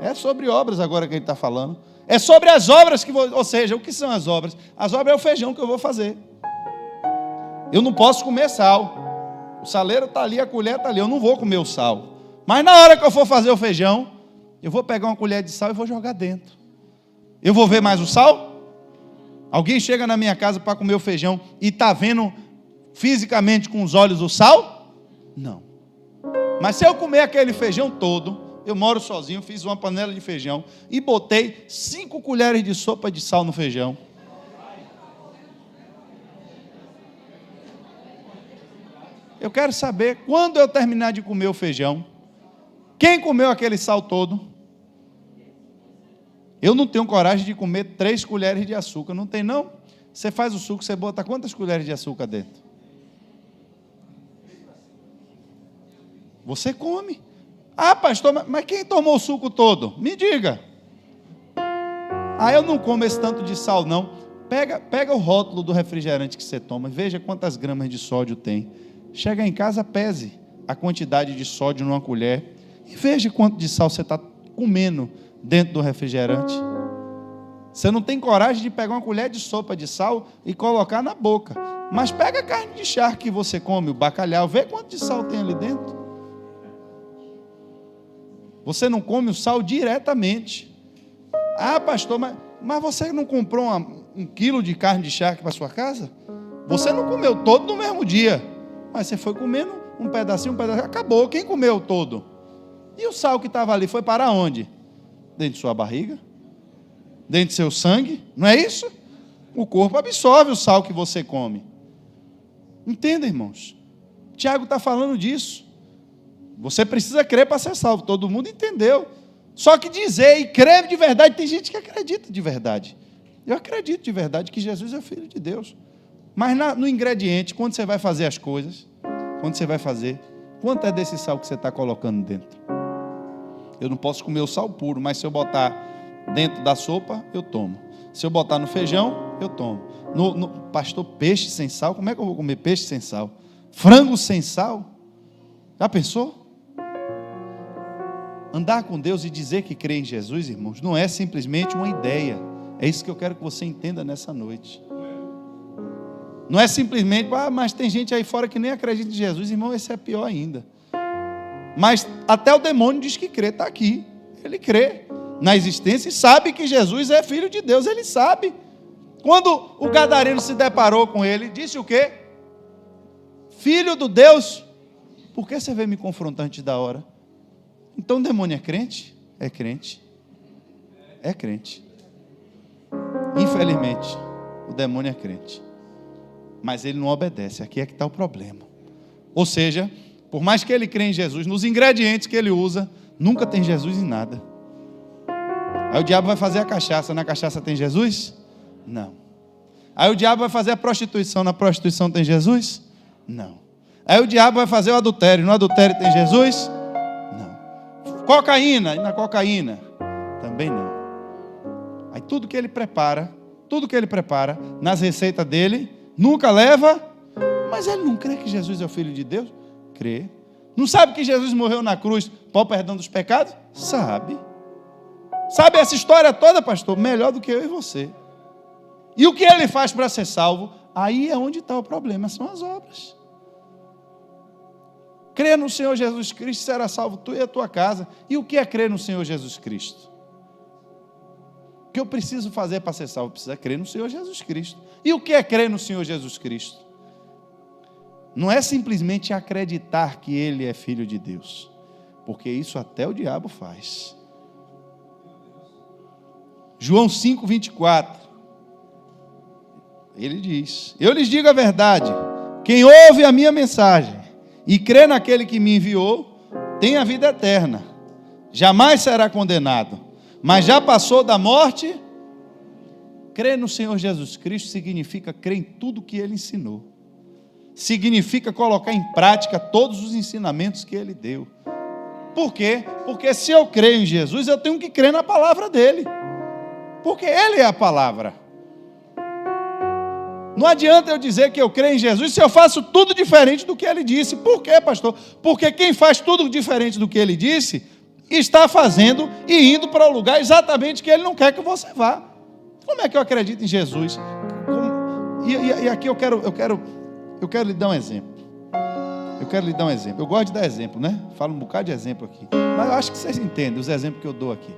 É sobre obras agora que a gente está falando. É sobre as obras, ou seja, o que são as obras? As obras é o feijão que eu vou fazer. Eu não posso comer sal. O saleiro está ali, a colher está ali, eu não vou comer o sal. Mas na hora que eu for fazer o feijão, eu vou pegar uma colher de sal e vou jogar dentro. Eu vou ver mais o sal? Alguém chega na minha casa para comer o feijão e está vendo fisicamente com os olhos o sal? Não. Mas se eu comer aquele feijão todo, eu moro sozinho, fiz uma panela de feijão e botei 5 colheres de sopa de sal no feijão. Eu quero saber, quando eu terminar de comer o feijão, quem comeu aquele sal todo? Eu não tenho coragem de comer 3 colheres de açúcar, não tem não? Você faz o suco, você bota quantas colheres de açúcar dentro? Você come. Pastor, mas quem tomou o suco todo? Me diga. Eu não como esse tanto de sal não. Pega o rótulo do refrigerante que você toma, veja quantas gramas de sódio tem. Chega em casa, pese a quantidade de sódio numa colher e veja quanto de sal você está comendo dentro do refrigerante. Você não tem coragem de pegar uma colher de sopa de sal e colocar na boca. Mas pega a carne de charque que você come, o bacalhau, vê quanto de sal tem ali dentro. Você não come o sal diretamente. Pastor, mas você não comprou 1 quilo de carne de charque para sua casa? Você não comeu todo no mesmo dia. Mas você foi comendo um pedacinho, acabou. Quem comeu todo? E o sal que estava ali foi para onde? Dentro de sua barriga? Dentro do seu sangue? Não é isso? O corpo absorve o sal que você come. Entenda, irmãos? Tiago está falando disso. Você precisa crer para ser salvo. Todo mundo entendeu. Só que dizer e crer de verdade, tem gente que acredita de verdade. Eu acredito de verdade que Jesus é Filho de Deus. Mas no ingrediente, quando você vai fazer as coisas, quanto é desse sal que você está colocando dentro? Eu não posso comer o sal puro, mas se eu botar dentro da sopa, eu tomo. Se eu botar no feijão, eu tomo. Pastor, peixe sem sal? Como é que eu vou comer peixe sem sal? Frango sem sal? Já pensou? Andar com Deus e dizer que crê em Jesus, irmãos, não é simplesmente uma ideia. É isso que eu quero que você entenda nessa noite. Não é simplesmente, mas tem gente aí fora que nem acredita em Jesus, irmão, esse é pior ainda. Mas até o demônio diz que crê, está aqui. Ele crê na existência e sabe que Jesus é Filho de Deus, ele sabe. Quando o gadareno se deparou com ele, disse o quê? filho do Deus. Por que você veio me confrontar antes da hora? Então o demônio é crente? É crente. É crente. Infelizmente, o demônio é crente. Mas ele não obedece. Aqui é que está o problema. Ou seja, por mais que ele crê em Jesus, nos ingredientes que ele usa, nunca tem Jesus em nada. Aí o diabo vai fazer a cachaça. Na cachaça tem Jesus? Não. Aí o diabo vai fazer a prostituição. Na prostituição tem Jesus? Não. Aí o diabo vai fazer o adultério. No adultério tem Jesus? Não. Cocaína. E na cocaína? Também não. Aí tudo que ele prepara nas receitas dele, nunca leva. Mas ele não crê que Jesus é o Filho de Deus? Crê. Não sabe que Jesus morreu na cruz para o perdão dos pecados? Sabe. Sabe essa história toda, pastor? Melhor do que eu e você. E o que ele faz para ser salvo? Aí é onde está o problema, são as obras. Crer no Senhor Jesus Cristo, será salvo tu e a tua casa. E o que é crer no Senhor Jesus Cristo? O que eu preciso fazer para ser salvo? Precisa crer no Senhor Jesus Cristo. E o que é crer no Senhor Jesus Cristo? Não é simplesmente acreditar que Ele é Filho de Deus, porque isso até o diabo faz. João 5:24, ele diz: eu lhes digo a verdade, quem ouve a minha mensagem e crê naquele que me enviou, tem a vida eterna, jamais será condenado, mas já passou da morte. Crer no Senhor Jesus Cristo significa crer em tudo que Ele ensinou, significa colocar em prática todos os ensinamentos que Ele deu. Por quê? Porque se eu creio em Jesus, eu tenho que crer na palavra dEle, porque Ele é a palavra. Não adianta eu dizer que eu creio em Jesus se eu faço tudo diferente do que Ele disse. Por quê, pastor? Porque quem faz tudo diferente do que Ele disse, está fazendo e indo para o lugar exatamente que Ele não quer que você vá. Como é que eu acredito em Jesus? E aqui eu quero lhe dar um exemplo. Eu gosto de dar exemplo, né? Falo um bocado de exemplo aqui, mas eu acho que vocês entendem os exemplos que eu dou aqui.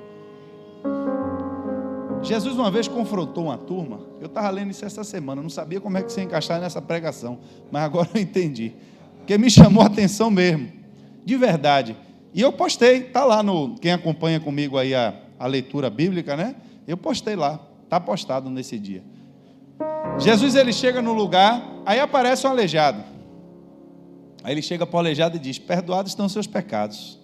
Jesus uma vez confrontou uma turma. Eu estava lendo isso essa semana, não sabia como é que se encaixar nessa pregação, mas agora eu entendi, porque me chamou a atenção mesmo, de verdade. E eu postei, está lá no, quem acompanha comigo aí a leitura bíblica, né? Eu postei lá, está postado nesse dia. Jesus, ele chega no lugar, aí aparece um aleijado. Aí ele chega para o aleijado e diz: perdoados estão os seus pecados.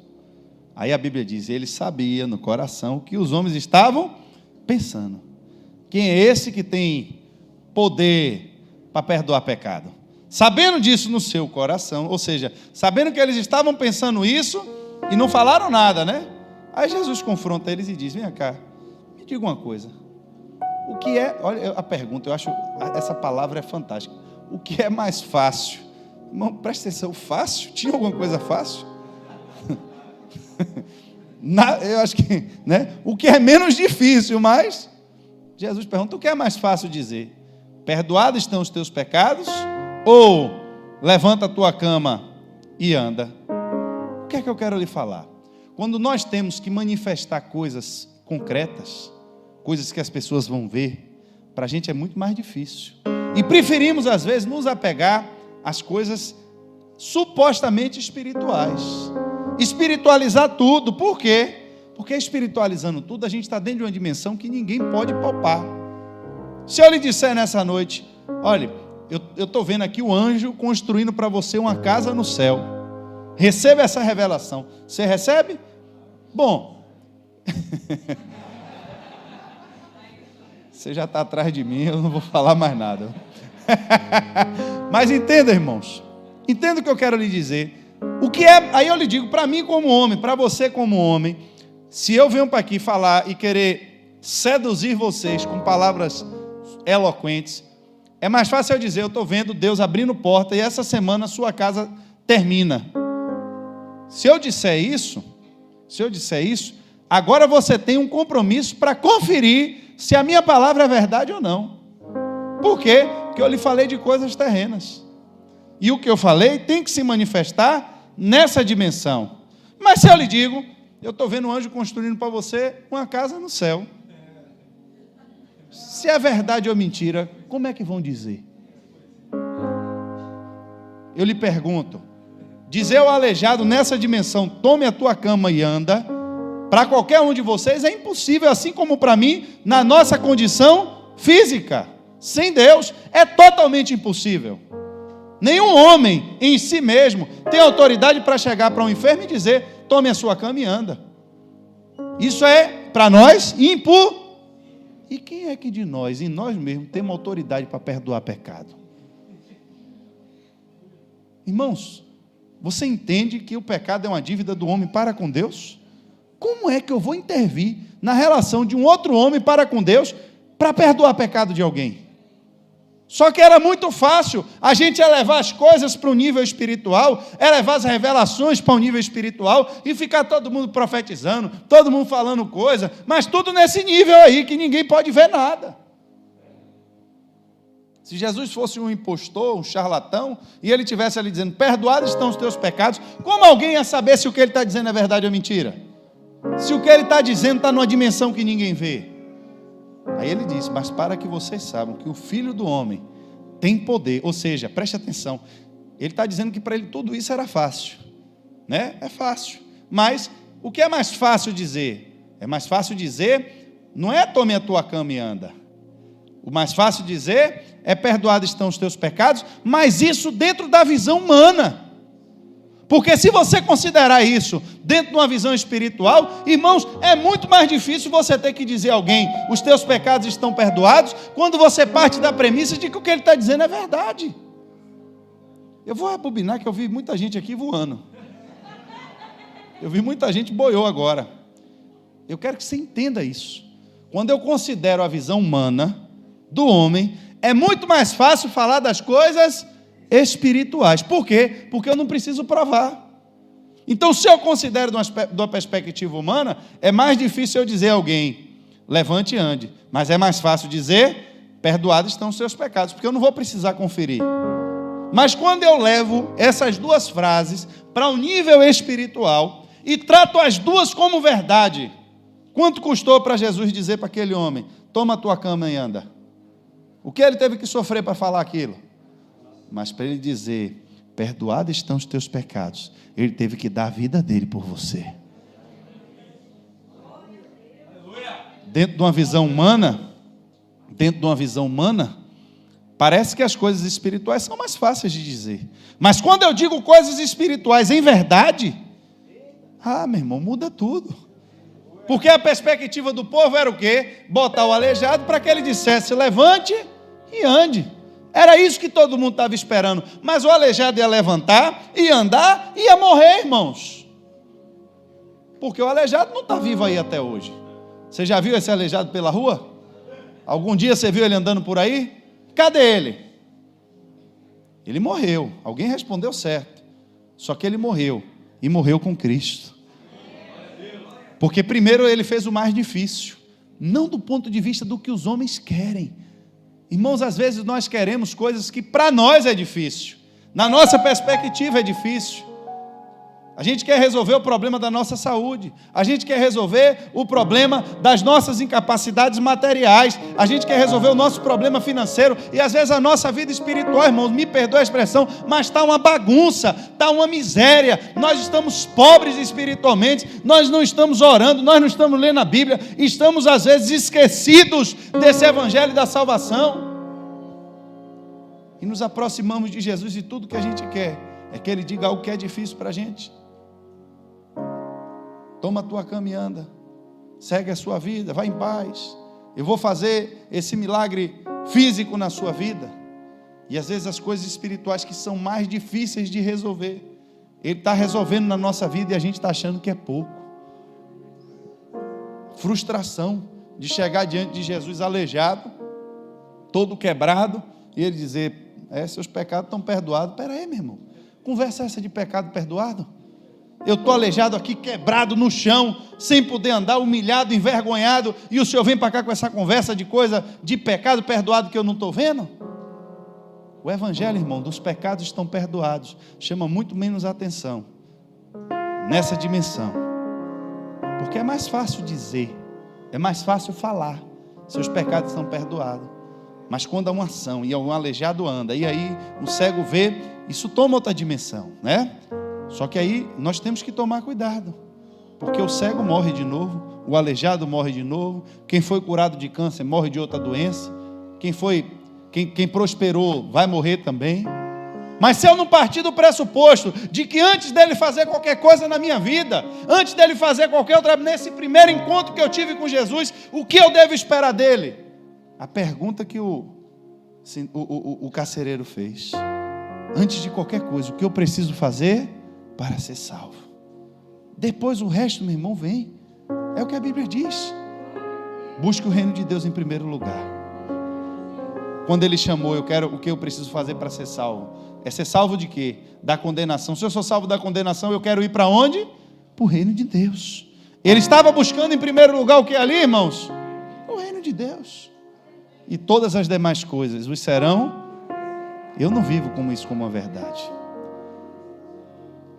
Aí a Bíblia diz: ele sabia no coração que os homens estavam pensando. Quem é esse que tem poder para perdoar pecado? Sabendo disso no seu coração, ou seja, sabendo que eles estavam pensando isso e não falaram nada, né? Aí Jesus confronta eles e diz: vem cá, me diga uma coisa. O que é, olha a pergunta, eu acho essa palavra é fantástica. O que é mais fácil? Irmão, presta atenção, fácil? Tinha alguma coisa fácil? Eu acho que, né? O que é menos difícil, mas Jesus pergunta: o que é mais fácil dizer? Perdoados estão os teus pecados? Ou levanta a tua cama e anda? O que é que eu quero lhe falar? Quando nós temos que manifestar coisas concretas, coisas que as pessoas vão ver, para a gente é muito mais difícil. E preferimos, às vezes, nos apegar às coisas supostamente espirituais. Espiritualizar tudo. Por quê? Porque espiritualizando tudo, a gente está dentro de uma dimensão que ninguém pode palpar. Se eu lhe disser nessa noite: olha, eu estou vendo aqui o anjo construindo para você uma casa no céu. Receba essa revelação. Você recebe? Bom, você já está atrás de mim, eu não vou falar mais nada. Mas entenda, irmãos, entenda o que eu quero lhe dizer. O que é, aí eu lhe digo, para mim como homem, para você como homem, se eu venho para aqui falar e querer seduzir vocês com palavras eloquentes, é mais fácil eu dizer: eu estou vendo Deus abrindo porta e essa semana a sua casa termina. Se eu disser isso, agora você tem um compromisso para conferir se a minha palavra é verdade ou não. Por quê? Porque eu lhe falei de coisas terrenas. E o que eu falei tem que se manifestar nessa dimensão. Mas se eu lhe digo: eu estou vendo um anjo construindo para você uma casa no céu. Se é verdade ou mentira, como é que vão dizer? eu lhe pergunto, dizer ao aleijado nessa dimensão, tome a tua cama e anda, para qualquer um de vocês é impossível, assim como para mim, na nossa condição física. Sem Deus é totalmente impossível. Nenhum homem em si mesmo tem autoridade para chegar para um enfermo e dizer, tome a sua cama e anda. Isso é, para nós, impossível. E quem é que de nós, em nós mesmos, temos autoridade para perdoar pecado? Irmãos, você entende que o pecado é uma dívida do homem para com Deus? Como é que eu vou intervir na relação de um outro homem para com Deus para perdoar pecado de alguém? Só que era muito fácil a gente elevar as coisas para o nível espiritual, elevar as revelações para o nível espiritual e ficar todo mundo profetizando, todo mundo falando coisa, mas tudo nesse nível aí que ninguém pode ver nada. Se Jesus fosse um impostor, um charlatão, e ele estivesse ali dizendo, perdoados estão os teus pecados, como alguém ia saber se o que ele está dizendo é verdade ou mentira? Se o que ele está dizendo está numa dimensão que ninguém vê. Aí ele diz, mas para que vocês saibam que o Filho do Homem tem poder, ou seja, preste atenção, ele está dizendo que para ele tudo isso era fácil, né? É fácil, mas o que é mais fácil dizer? É mais fácil dizer, não é tome a tua cama e anda, o mais fácil dizer é perdoados estão os teus pecados, mas isso dentro da visão humana. Porque se você considerar isso dentro de uma visão espiritual, irmãos, é muito mais difícil você ter que dizer a alguém, os teus pecados estão perdoados, quando você parte da premissa de que o que ele está dizendo é verdade. Eu vou rebobinar que eu vi muita gente aqui voando. Eu vi muita gente boiou agora. Eu quero que você entenda isso. Quando eu considero a visão humana do homem, é muito mais fácil falar das coisas espirituais. Por quê? Porque eu não preciso provar. Então, se eu considero de uma perspectiva humana, é mais difícil eu dizer a alguém, levante e ande. Mas é mais fácil dizer, perdoados estão os seus pecados, porque eu não vou precisar conferir. Mas quando eu levo essas duas frases para um nível espiritual e trato as duas como verdade, quanto custou para Jesus dizer para aquele homem, toma a tua cama e anda? O que ele teve que sofrer para falar aquilo? Mas para ele dizer, perdoados estão os teus pecados, ele teve que dar a vida dele por você. Dentro de uma visão humana, parece que as coisas espirituais são mais fáceis de dizer. Mas quando eu digo coisas espirituais em verdade, meu irmão, muda tudo. Porque a perspectiva do povo era o quê? Botar o aleijado para que ele dissesse, levante e ande. Era isso que todo mundo estava esperando. Mas o aleijado ia levantar, ia andar, ia morrer, irmãos. Porque o aleijado não está vivo aí até hoje. Você já viu esse aleijado pela rua? Algum dia você viu ele andando por aí? Cadê ele? Ele morreu. Alguém respondeu certo. Só que ele morreu. E morreu com Cristo. Porque primeiro ele fez o mais difícil. Não do ponto de vista do que os homens querem. Irmãos, às vezes nós queremos coisas que para nós é difícil. Na nossa perspectiva é difícil. A gente quer resolver o problema da nossa saúde. A gente quer resolver o problema das nossas incapacidades materiais. A gente quer resolver o nosso problema financeiro. E às vezes a nossa vida espiritual, irmãos, me perdoe a expressão, mas está uma bagunça, está uma miséria. Nós estamos pobres espiritualmente, nós não estamos orando, nós não estamos lendo a Bíblia. Estamos às vezes esquecidos desse evangelho da salvação. E nos aproximamos de Jesus e tudo que a gente quer é que Ele diga algo que é difícil para a gente. Toma a tua cama e anda, segue a sua vida, vai em paz, eu vou fazer esse milagre físico na sua vida. E às vezes as coisas espirituais que são mais difíceis de resolver, Ele está resolvendo na nossa vida e a gente está achando que é pouco. Frustração de chegar diante de Jesus aleijado, todo quebrado, e Ele dizer, seus pecados estão perdoados. Espera aí, meu irmão, conversa essa de pecado perdoado? Eu estou aleijado aqui, quebrado no chão, sem poder andar, humilhado, envergonhado, e o Senhor vem para cá com essa conversa de coisa, de pecado perdoado que eu não estou vendo? O evangelho, irmão, dos pecados estão perdoados, chama muito menos atenção nessa dimensão, porque é mais fácil dizer, é mais fácil falar, seus pecados estão perdoados, Mas quando há uma ação e um aleijado anda, e aí um cego vê, isso toma outra dimensão, né? Só que aí nós temos que tomar cuidado, porque o cego morre de novo, o aleijado morre de novo, quem foi curado de câncer morre de outra doença, quem prosperou vai morrer também. Mas se eu não partir do pressuposto de que antes dele fazer qualquer coisa na minha vida, antes dele fazer qualquer outra, nesse primeiro encontro que eu tive com Jesus, o que eu devo esperar dele? A pergunta que o carcereiro fez: antes de qualquer coisa, o que eu preciso fazer para ser salvo? Depois o resto, meu irmão, vem. É o que a Bíblia diz. Busque o reino de Deus em primeiro lugar. Quando ele chamou, o que eu preciso fazer para ser salvo? É ser salvo de quê? Da condenação. Se eu sou salvo da condenação, eu quero ir para onde? Para o reino de Deus. Ele estava buscando em primeiro lugar o que ali, irmãos? O reino de Deus. E todas as demais coisas os serão. Eu não vivo como isso como uma verdade.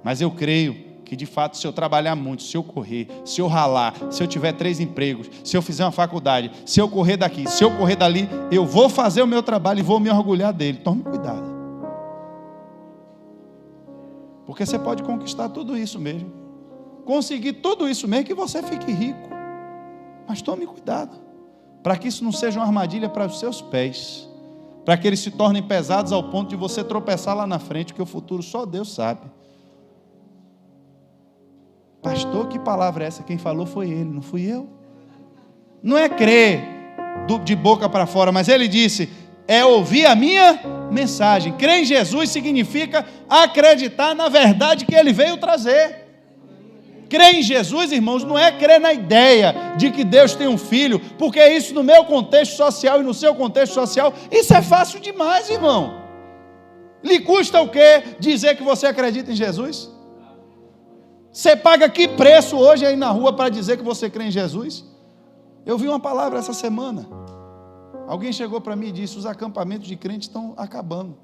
Mas eu creio que de fato, se eu trabalhar muito, se eu correr, se eu ralar, se eu tiver 3 empregos, se eu fizer uma faculdade, se eu correr daqui, se eu correr dali, eu vou fazer o meu trabalho e vou me orgulhar dele. Tome cuidado. Porque você pode conquistar tudo isso mesmo, conseguir tudo isso mesmo, que você fique rico. Mas tome cuidado, para que isso não seja uma armadilha para os seus pés, para que eles se tornem pesados ao ponto de você tropeçar lá na frente, porque o futuro só Deus sabe. Pastor, que palavra é essa? Quem falou foi ele, não fui eu. Não é crer de boca para fora, mas ele disse, é ouvir a minha mensagem. Crer em Jesus significa acreditar na verdade que ele veio trazer. Crer em Jesus, irmãos, não é crer na ideia de que Deus tem um filho, porque isso no meu contexto social e no seu contexto social, isso é fácil demais, irmão. Lhe custa o quê dizer que você acredita em Jesus? Você paga que preço hoje aí na rua para dizer que você crê em Jesus? Eu vi uma palavra essa semana. Alguém chegou para mim e disse, os acampamentos de crentes estão acabando.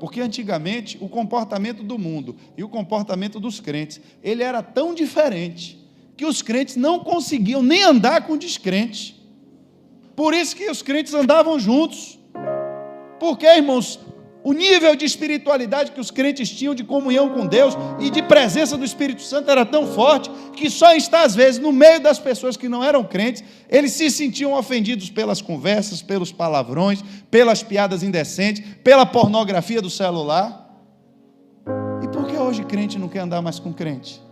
Porque antigamente o comportamento do mundo e o comportamento dos crentes, ele era tão diferente, que os crentes não conseguiam nem andar com descrentes. Por isso que os crentes andavam juntos. Porque, irmãos, o nível de espiritualidade que os crentes tinham, de comunhão com Deus e de presença do Espírito Santo era tão forte, que só em estar às vezes no meio das pessoas que não eram crentes, eles se sentiam ofendidos pelas conversas, pelos palavrões, pelas piadas indecentes, pela pornografia do celular. E por que hoje crente não quer andar mais com crente?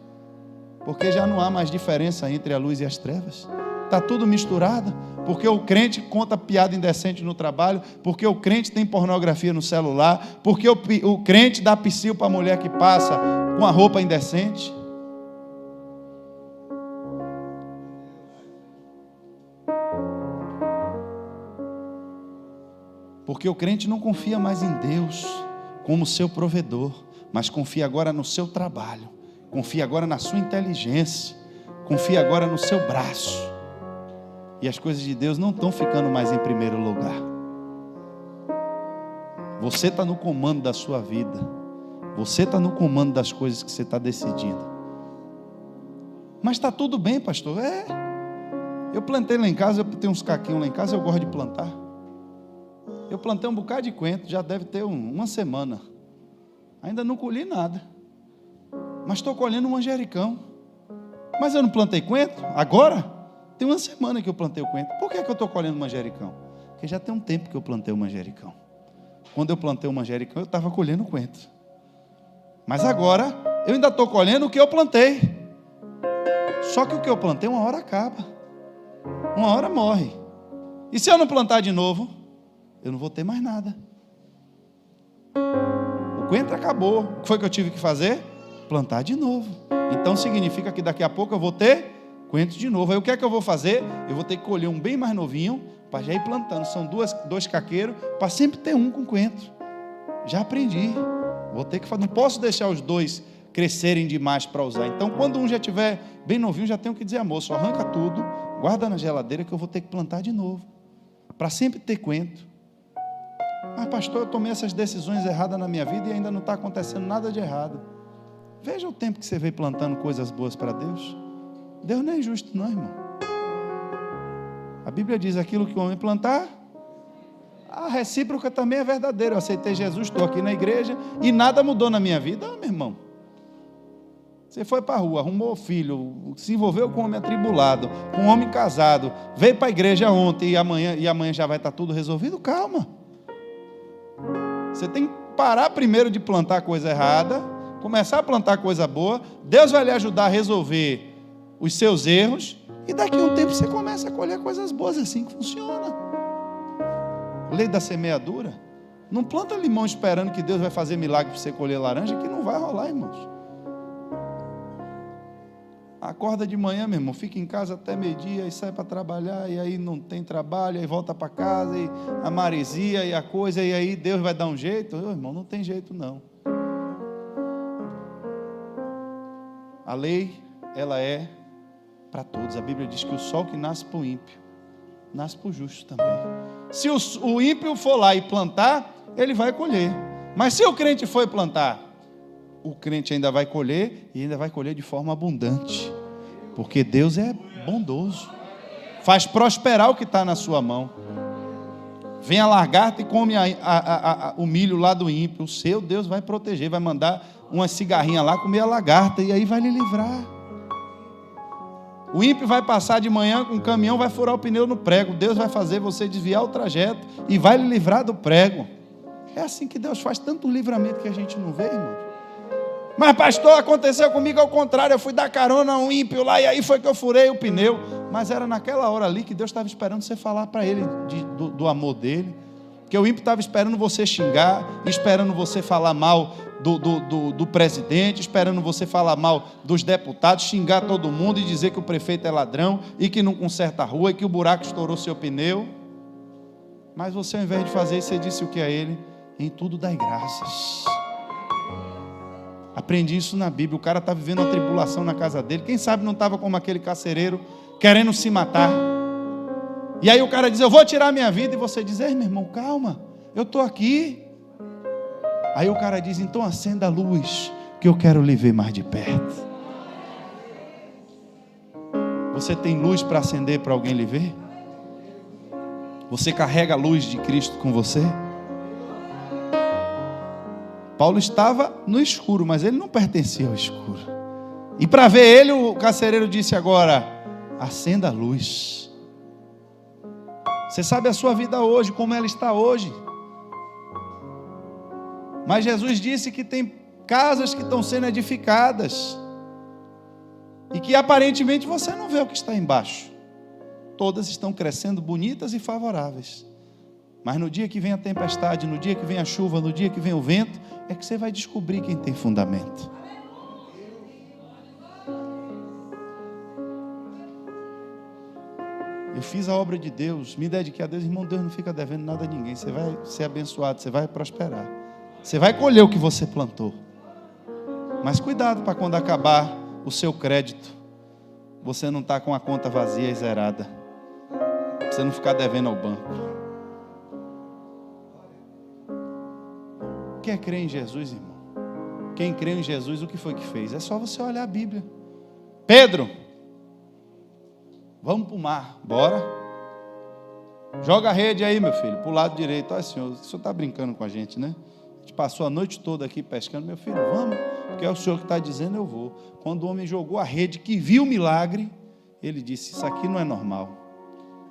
Porque já não há mais diferença entre a luz e as trevas. Está tudo misturado, porque o crente conta piada indecente no trabalho, porque o crente tem pornografia no celular, porque o crente dá psiu para a mulher que passa com a roupa indecente. Porque o crente não confia mais em Deus como seu provedor, mas confia agora no seu trabalho, confia agora na sua inteligência, confia agora no seu braço. E as coisas de Deus não estão ficando mais em primeiro lugar. Você está no comando da sua vida. Você está no comando das coisas que você está decidindo. Mas está tudo bem, pastor. Eu plantei lá em casa, eu tenho uns caquinhos lá em casa, eu gosto de plantar. Eu plantei um bocado de coentro, já deve ter uma semana. Ainda não colhi nada. Mas estou colhendo um manjericão. Mas eu não plantei coentro? Agora? Tem uma semana que eu plantei o coentro. Por que eu estou colhendo manjericão? Porque já tem um tempo que eu plantei o manjericão. Quando eu plantei o manjericão, eu estava colhendo o coentro. Mas agora, eu ainda estou colhendo o que eu plantei. Só que o que eu plantei, uma hora acaba. Uma hora morre. E se eu não plantar de novo, eu não vou ter mais nada. O coentro acabou. O que foi que eu tive que fazer? Plantar de novo. Então significa que daqui a pouco eu vou ter coentro de novo. Aí o que é que eu vou fazer? Eu vou ter que colher um bem mais novinho para já ir plantando. São dois caqueiros para sempre ter um com coentro. Já aprendi. Vou ter que fazer. Não posso deixar os dois crescerem demais para usar. Então, quando um já estiver bem novinho, já tenho que dizer, moço, arranca tudo, guarda na geladeira que eu vou ter que plantar de novo. Para sempre ter coentro. Mas, pastor, eu tomei essas decisões erradas na minha vida e ainda não está acontecendo nada de errado. Veja o tempo que você veio plantando coisas boas para Deus. Deus não é injusto não, irmão. A Bíblia diz, aquilo que o homem plantar, A recíproca também é verdadeira. Eu aceitei Jesus, estou aqui na igreja e nada mudou na minha vida. Meu irmão, você foi para a rua, arrumou filho, se envolveu com um homem atribulado, com um homem casado, veio para a igreja ontem e amanhã já vai estar tudo resolvido. Calma. Você tem que parar primeiro de plantar coisa errada, começar a plantar coisa boa. Deus vai lhe ajudar a resolver os seus erros e daqui a um tempo você começa a colher coisas boas. É assim que funciona. Lei da semeadura. Não planta limão esperando que Deus vai fazer milagre para você colher laranja, que não vai rolar, irmãos. Acorda de manhã, meu irmão, fica em casa até meio-dia e sai para trabalhar, e aí não tem trabalho, aí volta para casa, e a maresia e a coisa, e aí Deus vai dar um jeito. Irmão, não tem jeito não. A lei, ela é para todos. A Bíblia diz que o sol que nasce para o ímpio, nasce para o justo também. Se o ímpio for lá e plantar, ele vai colher. Mas se o crente for plantar, o crente ainda vai colher, e ainda vai colher de forma abundante, porque Deus é bondoso, faz prosperar o que está na sua mão. Vem a lagarta e come o milho lá do ímpio. O seu Deus vai proteger, vai mandar uma cigarrinha lá comer a lagarta, e aí vai lhe livrar. O ímpio vai passar de manhã com um caminhão, vai furar o pneu no prego. Deus vai fazer você desviar o trajeto e vai lhe livrar do prego. É assim que Deus faz tanto livramento que a gente não vê, irmão. Mas pastor, aconteceu comigo ao contrário, eu fui dar carona a um ímpio lá e aí foi que eu furei o pneu. Mas era naquela hora ali que Deus estava esperando você falar para ele do amor dele, porque o ímpio estava esperando você xingar, esperando você falar mal do presidente, esperando você falar mal dos deputados, xingar todo mundo e dizer que o prefeito é ladrão e que não conserta a rua e que o buraco estourou seu pneu. Mas você, ao invés de fazer isso, você disse o que a ele? Em tudo dai graças. Aprendi isso na Bíblia. O cara está vivendo uma tribulação na casa dele. Quem sabe não estava como aquele carcereiro querendo se matar. E aí o cara diz, eu vou tirar a minha vida. E você diz, ei, meu irmão, calma, eu estou aqui. Aí o cara diz, então acenda a luz, que eu quero lhe ver mais de perto. Você tem luz para acender para alguém lhe ver? Você carrega a luz de Cristo com você? Paulo estava no escuro, mas ele não pertencia ao escuro. E para ver ele, o carcereiro disse agora, acenda a luz. Você sabe a sua vida hoje, como ela está hoje. Mas Jesus disse que tem casas que estão sendo edificadas e que aparentemente você não vê o que está embaixo. Todas estão crescendo bonitas e favoráveis. Mas no dia que vem a tempestade, no dia que vem a chuva, no dia que vem o vento, é que você vai descobrir quem tem fundamento. Eu fiz a obra de Deus, me dediquei a Deus, irmão, Deus não fica devendo nada a ninguém. Você vai ser abençoado, você vai prosperar. Você vai colher o que você plantou. Mas cuidado para quando acabar o seu crédito, você não está com a conta vazia e zerada. Você não ficar devendo ao banco. Quer crer em Jesus, irmão? Quem creu em Jesus, o que foi que fez? É só você olhar a Bíblia. Pedro, vamos para o mar, bora? Joga a rede aí, meu filho, para o lado direito. Olha, senhor, o senhor está brincando com a gente, né? A gente passou a noite toda aqui pescando. Meu filho, vamos, porque é o senhor que está dizendo, eu vou. Quando o homem jogou a rede, que viu o milagre, ele disse, isso aqui não é normal.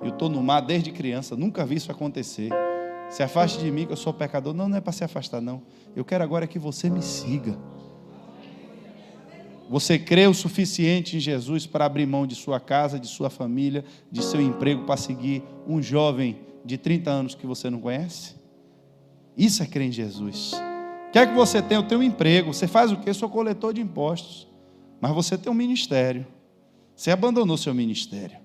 Eu estou no mar desde criança, nunca vi isso acontecer. Se afaste de mim que eu sou pecador. Não, não é para se afastar não. Eu quero agora que você me siga. Você crê o suficiente em Jesus para abrir mão de sua casa, de sua família, de seu emprego, para seguir um jovem de 30 anos que você não conhece? Isso é crer em Jesus. Quer que você tenha? Eu tenho um emprego. Você faz o quê? Eu sou coletor de impostos. Mas você tem um ministério. Você abandonou seu ministério.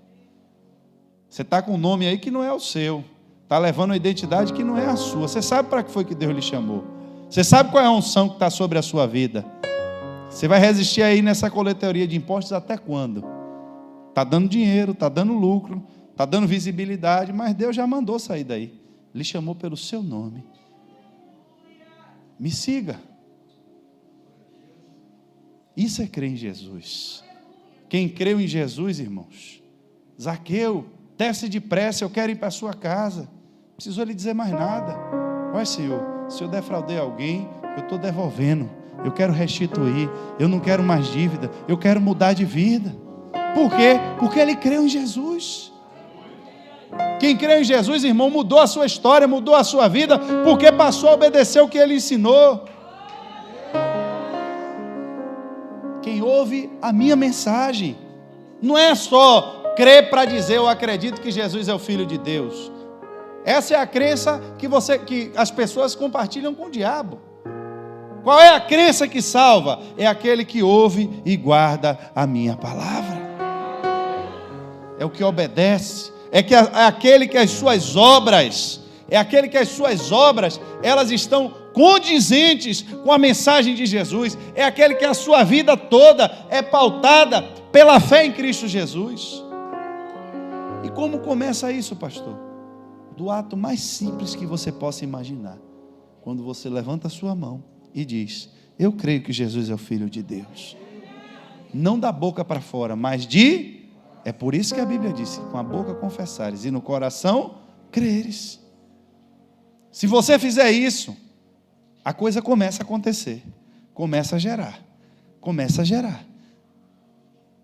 Você está com um nome aí que não é o seu. Está levando uma identidade que não é a sua. Você sabe para que foi que Deus lhe chamou. Você sabe qual é a unção que está sobre a sua vida. Você vai resistir aí nessa coletoria de impostos até quando? Está dando dinheiro, está dando lucro, está dando visibilidade, mas Deus já mandou sair daí. Lhe chamou pelo seu nome. Me siga. Isso é crer em Jesus. Quem creu em Jesus, irmãos, Zaqueu, desce depressa, eu quero ir para a sua casa. precisou lhe dizer mais nada. Olha, Senhor, se eu defraudei alguém, eu estou devolvendo. Eu quero restituir. Eu não quero mais dívida. Eu quero mudar de vida. Por quê? Porque ele creu em Jesus. Quem creu em Jesus, irmão, mudou a sua história, mudou a sua vida, porque passou a obedecer o que ele ensinou. Quem ouve a minha mensagem, não é só crer para dizer eu acredito que Jesus é o Filho de Deus. Essa é a crença que as pessoas compartilham com o diabo. Qual é a crença que salva? É aquele que ouve e guarda a minha palavra. É o que obedece. É aquele que as suas obras, elas estão condizentes com a mensagem de Jesus. É aquele que a sua vida toda é pautada pela fé em Cristo Jesus. E como começa isso, pastor? Do ato mais simples que você possa imaginar. Quando você levanta a sua mão e diz: eu creio que Jesus é o Filho de Deus. Não da boca para fora, mas é por isso que a Bíblia disse: com a boca confessares e no coração creres. Se você fizer isso, a coisa começa a acontecer, começa a gerar.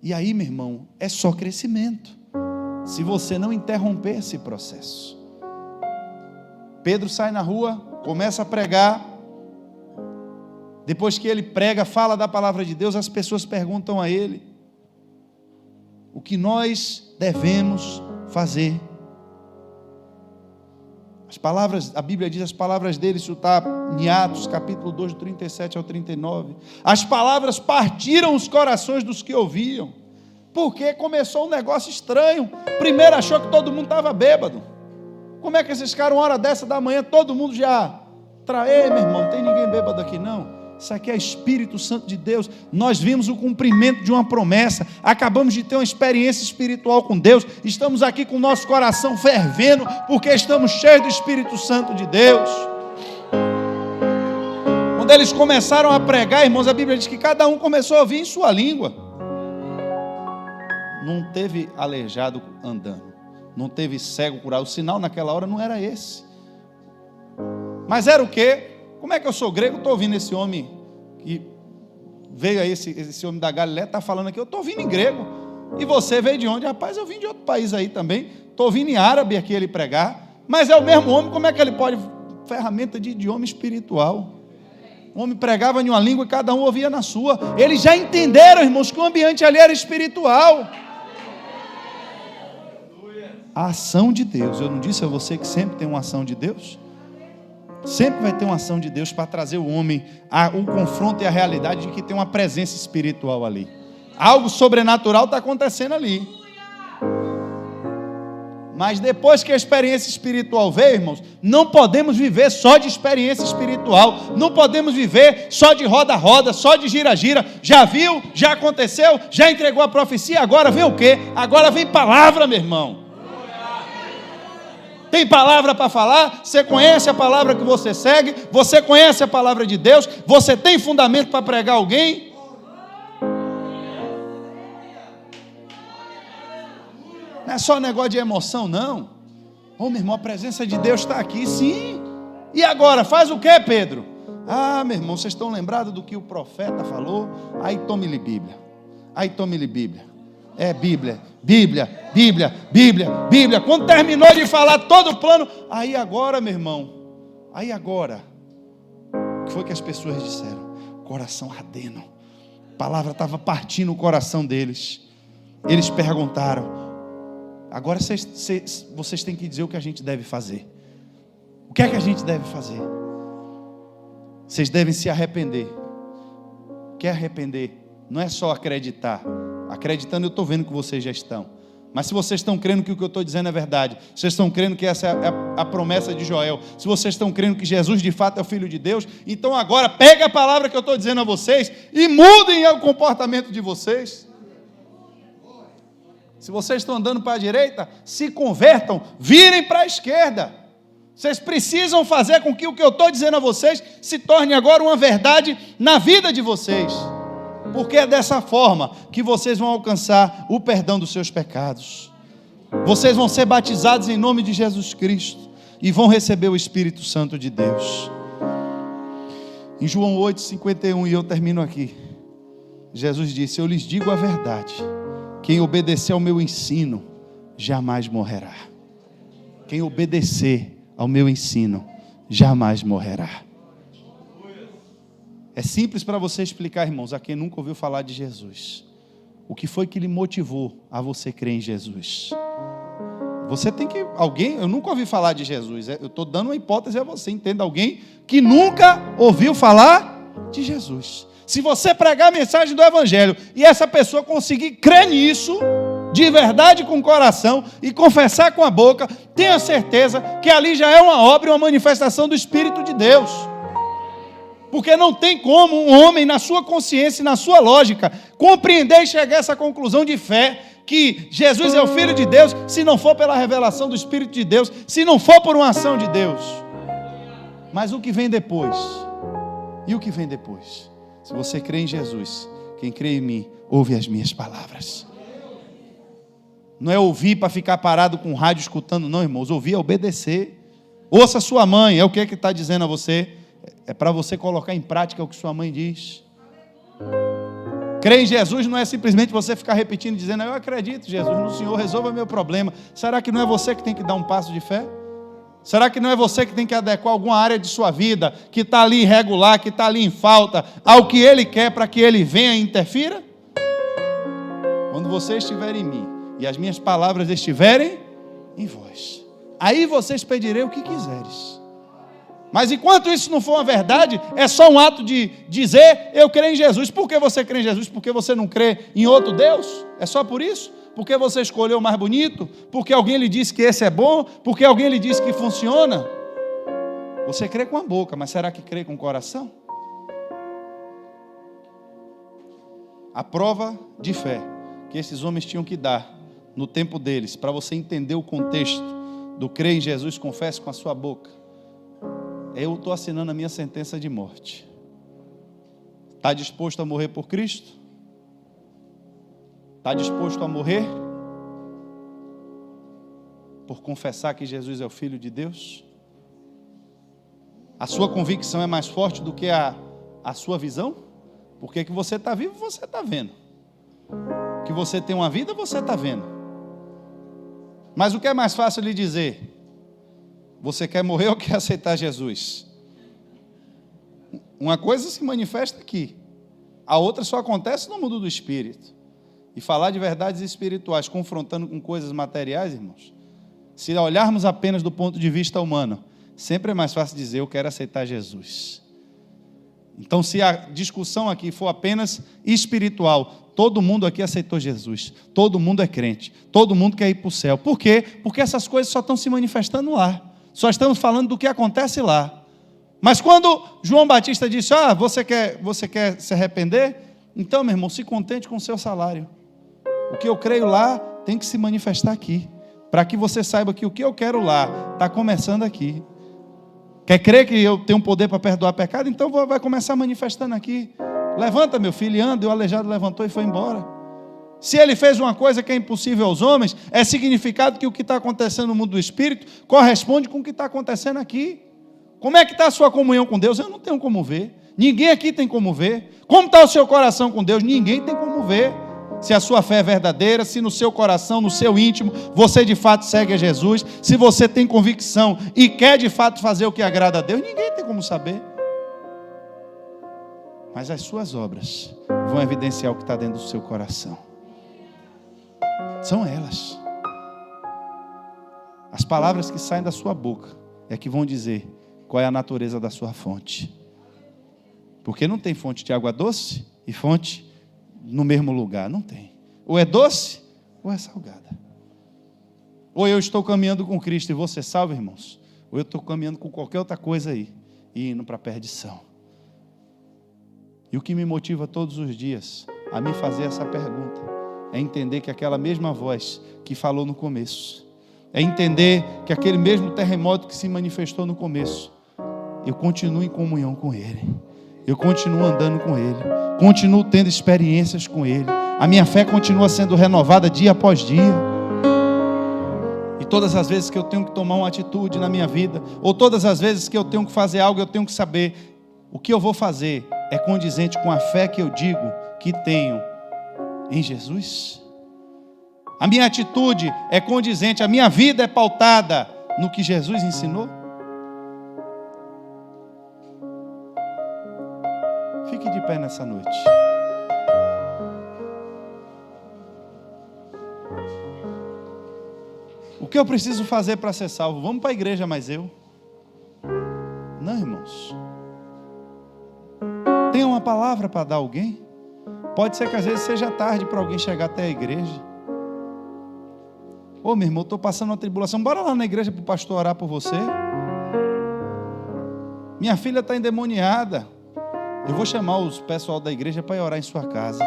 E aí, meu irmão, é só crescimento, se você não interromper esse processo. Pedro sai na rua, começa a pregar. Depois que ele prega, fala da palavra de Deus, as pessoas perguntam a ele o que nós devemos fazer. As palavras, a Bíblia diz, as palavras dele, isso está em Atos, capítulo 2, do 37 ao 39. As palavras partiram os corações dos que ouviam, porque começou um negócio estranho. Primeiro achou que todo mundo estava bêbado. Como é que esses caras, uma hora dessa da manhã, todo mundo já Ei, meu irmão, não tem ninguém bêbado aqui não. Isso aqui é Espírito Santo de Deus. Nós vimos o cumprimento de uma promessa. Acabamos de ter uma experiência espiritual com Deus. Estamos aqui com o nosso coração fervendo, porque estamos cheios do Espírito Santo de Deus. Quando eles começaram a pregar, irmãos, a Bíblia diz que cada um começou a ouvir em sua língua. Não teve aleijado andando, não teve cego curado. O sinal naquela hora não era esse. Mas era o quê? Como é que eu sou grego? Estou ouvindo esse homem que veio aí, esse homem da Galileia, está falando aqui, eu estou ouvindo em grego. E você veio de onde? Rapaz, eu vim de outro país aí também. Estou ouvindo em árabe aqui ele pregar. Mas é o mesmo homem, como é que ele pode? Ferramenta de idioma espiritual. O homem pregava em uma língua e cada um ouvia na sua. Eles já entenderam, irmãos, que o ambiente ali era espiritual. A ação de Deus. Eu não disse a você que sempre tem uma ação de Deus? Sempre vai ter uma ação de Deus para trazer o homem ao confronto e a realidade de que tem uma presença espiritual ali. Algo sobrenatural está acontecendo ali. Mas depois que a experiência espiritual veio, irmãos, não podemos viver só de experiência espiritual. Não podemos viver só de roda-roda, só de gira-gira. Já viu? Já aconteceu? Já entregou a profecia? Agora vem o quê? Agora vem palavra, meu irmão. Tem palavra para falar? Você conhece a palavra que você segue? Você conhece a palavra de Deus? Você tem fundamento para pregar alguém? Não é só negócio de emoção, não. Meu irmão, a presença de Deus está aqui, sim. E agora, faz o que, Pedro? Meu irmão, vocês estão lembrados do que o profeta falou? Aí tome-lhe Bíblia. É Bíblia. Quando terminou de falar todo o plano, aí agora, meu irmão, o que foi que as pessoas disseram? Coração ardendo. A palavra estava partindo o coração deles. Eles perguntaram: agora vocês têm que dizer o que a gente deve fazer. O que é que a gente deve fazer? Vocês devem se arrepender. Quer arrepender? Não é só acreditar. Acreditando, eu estou vendo que vocês já estão. Mas se vocês estão crendo que o que eu estou dizendo é verdade, se vocês estão crendo que essa é a promessa de Joel, se vocês estão crendo que Jesus de fato é o Filho de Deus, então agora pega a palavra que eu estou dizendo a vocês e mudem o comportamento de vocês. Se vocês estão andando para a direita, se convertam, virem para a esquerda. Vocês precisam fazer com que o que eu estou dizendo a vocês se torne agora uma verdade na vida de vocês. Porque é dessa forma que vocês vão alcançar o perdão dos seus pecados. Vocês vão ser batizados em nome de Jesus Cristo. e vão receber o Espírito Santo de Deus. Em João 8:51, e eu termino aqui, Jesus disse: eu lhes digo a verdade, quem obedecer ao meu ensino jamais morrerá. Quem obedecer ao meu ensino jamais morrerá. É simples para você explicar, irmãos, a quem nunca ouviu falar de Jesus. O que foi que lhe motivou a você crer em Jesus? Você tem que... eu nunca ouvi falar de Jesus. Eu estou dando uma hipótese a você. Entenda, alguém que nunca ouviu falar de Jesus. Se você pregar a mensagem do Evangelho e essa pessoa conseguir crer nisso, de verdade com o coração, e confessar com a boca, tenha certeza que ali já é uma obra e uma manifestação do Espírito de Deus. Porque não tem como um homem, na sua consciência e na sua lógica, compreender e chegar a essa conclusão de fé, que Jesus é o Filho de Deus, se não for pela revelação do Espírito de Deus, se não for por uma ação de Deus. Mas o que vem depois? E o que vem depois? Se você crê em Jesus, quem crê em mim, ouve as minhas palavras. Não é ouvir para ficar parado com o rádio escutando, não, irmãos. Ouvir é obedecer. Ouça sua mãe, é o que está dizendo a você. É para você colocar em prática o que sua mãe diz. Crer em Jesus não é simplesmente você ficar repetindo, dizendo: eu acredito, Jesus, no Senhor, resolva meu problema. Será que não é você que tem que dar um passo de fé? Será que não é você que tem que adequar alguma área de sua vida, que está ali irregular, que está ali em falta, ao que Ele quer para que Ele venha e interfira? Quando você estiver em mim e as minhas palavras estiverem em vós, aí vocês pedirei o que quiseres. Mas enquanto isso não for uma verdade, é só um ato de dizer: eu creio em Jesus. Por que você crê em Jesus? Porque você não crê em outro Deus? É só por isso? Porque você escolheu o mais bonito? Porque alguém lhe disse que esse é bom? Porque alguém lhe disse que funciona? Você crê com a boca, mas será que crê com o coração? A prova de fé que esses homens tinham que dar no tempo deles, para você entender o contexto do crer em Jesus, confesse com a sua boca: eu estou assinando a minha sentença de morte. Está disposto a morrer por Cristo? Está disposto a morrer por confessar que Jesus é o Filho de Deus? A sua convicção é mais forte do que a sua visão? Porque que você está vivo, você está vendo. Que você tem uma vida, você está vendo. Mas o que é mais fácil lhe dizer? Você quer morrer ou quer aceitar Jesus? Uma coisa se manifesta aqui, a outra só acontece no mundo do Espírito. E falar de verdades espirituais, confrontando com coisas materiais, irmãos, se olharmos apenas do ponto de vista humano, sempre é mais fácil dizer: eu quero aceitar Jesus. Então, se a discussão aqui for apenas espiritual, todo mundo aqui aceitou Jesus, todo mundo é crente, todo mundo quer ir para o céu. Por quê? Porque essas coisas só estão se manifestando lá. Só estamos falando do que acontece lá. Mas quando João Batista disse: você quer se arrepender? Então, meu irmão, se contente com o seu salário. O que eu creio lá tem que se manifestar aqui, para que você saiba que o que eu quero lá está começando aqui. Quer crer que eu tenho poder para perdoar pecado? Então vai começar manifestando aqui. Levanta, meu filho, e anda. E o aleijado levantou e foi embora. Se ele fez uma coisa que é impossível aos homens, é significado que o que está acontecendo no mundo do Espírito corresponde com o que está acontecendo aqui. Como é que está a sua comunhão com Deus? Eu não tenho como ver. Ninguém aqui tem como ver. Como está o seu coração com Deus? Ninguém tem como ver. Se a sua fé é verdadeira, se no seu coração, no seu íntimo, você de fato segue a Jesus, se você tem convicção e quer de fato fazer o que agrada a Deus, ninguém tem como saber. Mas as suas obras vão evidenciar o que está dentro do seu coração. São elas. As palavras que saem da sua boca é que vão dizer qual é a natureza da sua fonte. Porque não tem fonte de água doce e fonte no mesmo lugar, não tem. Ou é doce ou é salgada. Ou eu estou caminhando com Cristo e vou ser salvo, irmãos, ou eu estou caminhando com qualquer outra coisa aí e indo para a perdição. E o que me motiva todos os dias a me fazer essa pergunta é entender que aquela mesma voz que falou no começo, é entender que aquele mesmo terremoto que se manifestou no começo, eu continuo em comunhão com Ele, eu continuo andando com Ele, continuo tendo experiências com Ele, a minha fé continua sendo renovada dia após dia. E todas as vezes que eu tenho que tomar uma atitude na minha vida, ou todas as vezes que eu tenho que fazer algo, eu tenho que saber o que eu vou fazer é condizente com a fé que eu digo que tenho em Jesus. A minha atitude é condizente, a minha vida é pautada no que Jesus ensinou. Fique de pé nessa noite. O que eu preciso fazer para ser salvo? Vamos para a igreja, mas eu? Não, irmãos. Tem uma palavra para dar a alguém? Pode ser que às vezes seja tarde para alguém chegar até a igreja. Ô, meu irmão, eu estou passando uma tribulação. Bora lá na igreja para o pastor orar por você. Minha filha está endemoniada. Eu vou chamar os pessoal da igreja para ir orar em sua casa.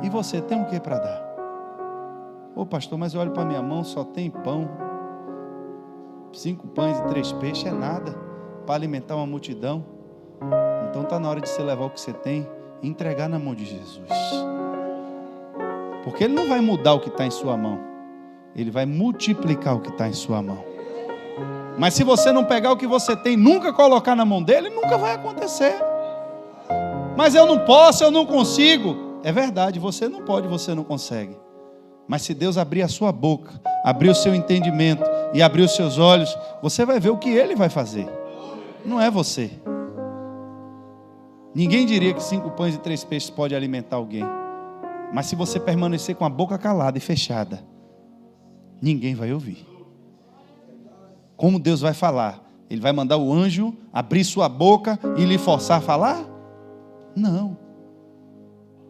E você tem o que para dar? Ô pastor, mas eu olho para minha mão, só tem pão. 5 pães e 3 peixes é nada para alimentar uma multidão. Então está na hora de você levar o que você tem e entregar na mão de Jesus. Porque Ele não vai mudar o que está em sua mão. Ele vai multiplicar o que está em sua mão. Mas se você não pegar o que você tem, nunca colocar na mão dele, nunca vai acontecer. Mas eu não posso, eu não consigo. É verdade, você não pode, você não consegue. Mas se Deus abrir a sua boca, abrir o seu entendimento e abrir os seus olhos, você vai ver o que Ele vai fazer. Não é você. Ninguém diria que 5 pães e 3 peixes pode alimentar alguém. Mas se você permanecer com a boca calada e fechada, ninguém vai ouvir. Como Deus vai falar? Ele vai mandar o anjo abrir sua boca e lhe forçar a falar? Não.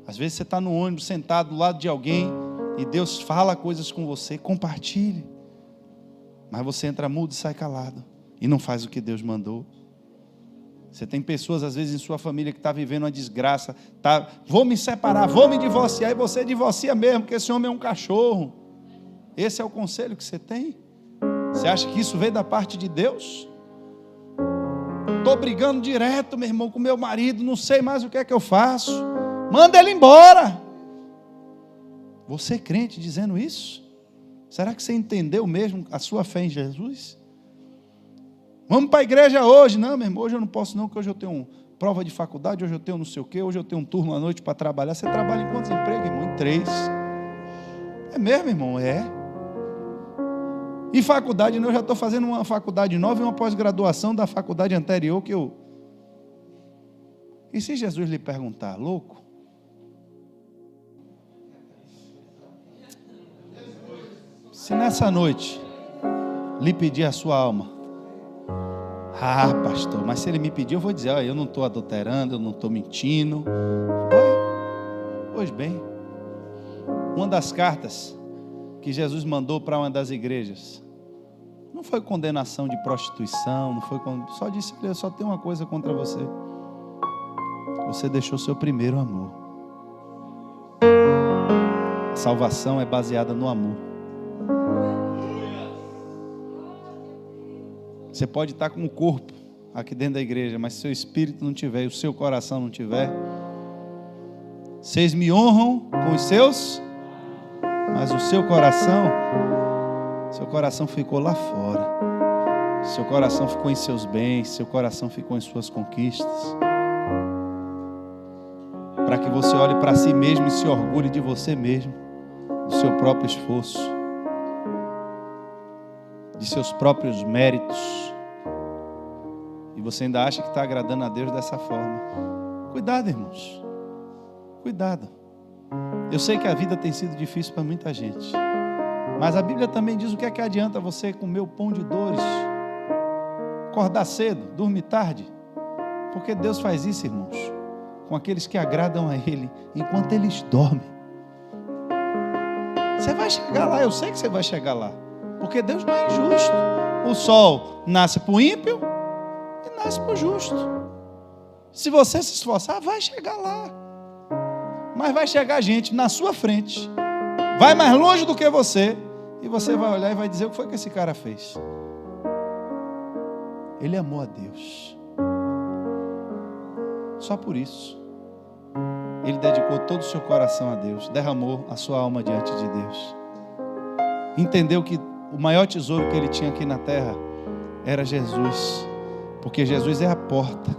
Às vezes você está no ônibus sentado do lado de alguém e Deus fala coisas com você, compartilhe. Mas você entra mudo e sai calado e não faz o que Deus mandou. Você tem pessoas às vezes em sua família que está vivendo uma desgraça, vou me separar, vou me divorciar, e você divorcia mesmo, porque esse homem é um cachorro. Esse é o conselho que você tem? Você acha que isso veio da parte de Deus? Estou brigando direto, meu irmão, com meu marido, não sei mais o que é que eu faço. Manda ele embora. Você é crente dizendo isso? Será que você entendeu mesmo a sua fé em Jesus? Vamos para a igreja hoje. Não, meu irmão, hoje eu não posso não, porque hoje eu tenho prova de faculdade, hoje eu tenho não sei o quê, hoje eu tenho um turno à noite para trabalhar. Você trabalha em quantos empregos, irmão? Em 3. É mesmo, irmão? É. E faculdade, eu já estou fazendo uma faculdade nova e uma pós-graduação da faculdade anterior que eu... E se Jesus lhe perguntar, louco? Se nessa noite lhe pedir a sua alma, ah, pastor, mas se ele me pedir, eu vou dizer, eu não estou adulterando, eu não estou mentindo. Pois bem, uma das cartas que Jesus mandou para uma das igrejas não foi condenação de prostituição, não foi, só disse, eu só tenho uma coisa contra você. Você deixou seu primeiro amor. A salvação é baseada no amor. Você pode estar com o corpo aqui dentro da igreja, mas se seu espírito não tiver e o seu coração não tiver, vocês me honram com os seus, mas o seu coração ficou lá fora. Seu coração ficou em seus bens, seu coração ficou em suas conquistas. Para que você olhe para si mesmo e se orgulhe de você mesmo, do seu próprio esforço, de seus próprios méritos, e você ainda acha que está agradando a Deus dessa forma. Cuidado, irmãos, cuidado. Eu sei que a vida tem sido difícil para muita gente, mas a Bíblia também diz o que é que adianta você comer o pão de dores, acordar cedo, dormir tarde, porque Deus faz isso, irmãos, com aqueles que agradam a Ele, enquanto eles dormem. Você vai chegar lá, eu sei que você vai chegar lá, porque Deus não é injusto. O sol nasce para o ímpio e nasce para o justo. Se você se esforçar, vai chegar lá. Mas vai chegar gente na sua frente, vai mais longe do que você, e você vai olhar e vai dizer, o que foi que esse cara fez? Ele amou a Deus. Só por isso. Ele dedicou todo o seu coração a Deus, derramou a sua alma diante de Deus. Entendeu que o maior tesouro que ele tinha aqui na terra era Jesus, porque Jesus é a porta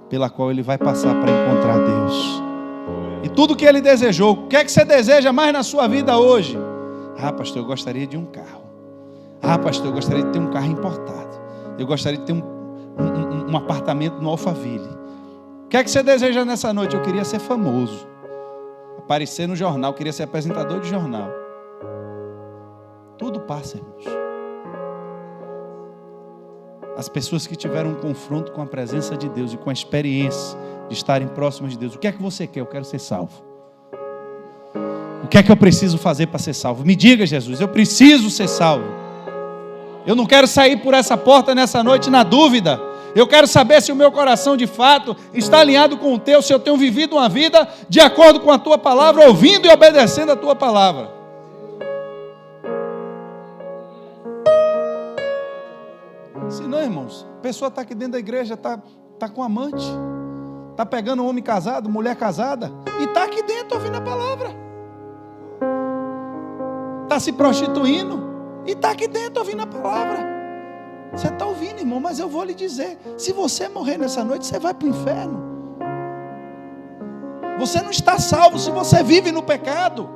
pela qual ele vai passar para encontrar Deus. E tudo que ele desejou, o que é que você deseja mais na sua vida hoje? Ah, pastor, eu gostaria de um carro. Ah, pastor, eu gostaria de ter um carro importado. Eu gostaria de ter um apartamento no Alphaville. O que é que você deseja nessa noite? Eu queria ser famoso, aparecer no jornal, eu queria ser apresentador de jornal. Tudo passa, irmãos. As pessoas que tiveram um confronto com a presença de Deus e com a experiência de estarem próximas de Deus, o que é que você quer? Eu quero ser salvo. O que é que eu preciso fazer para ser salvo? Me diga, Jesus, eu preciso ser salvo. Eu não quero sair por essa porta nessa noite na dúvida. Eu quero saber se o meu coração de fato está alinhado com o teu, se eu tenho vivido uma vida de acordo com a tua palavra, ouvindo e obedecendo a tua palavra. Se não, irmãos, a pessoa está aqui dentro da igreja, está com amante, está pegando um homem casado, mulher casada, e está aqui dentro ouvindo a palavra. Está se prostituindo, e está aqui dentro ouvindo a palavra. Você está ouvindo, irmão, mas eu vou lhe dizer, se você morrer nessa noite, você vai para o inferno. Você não está salvo se você vive no pecado.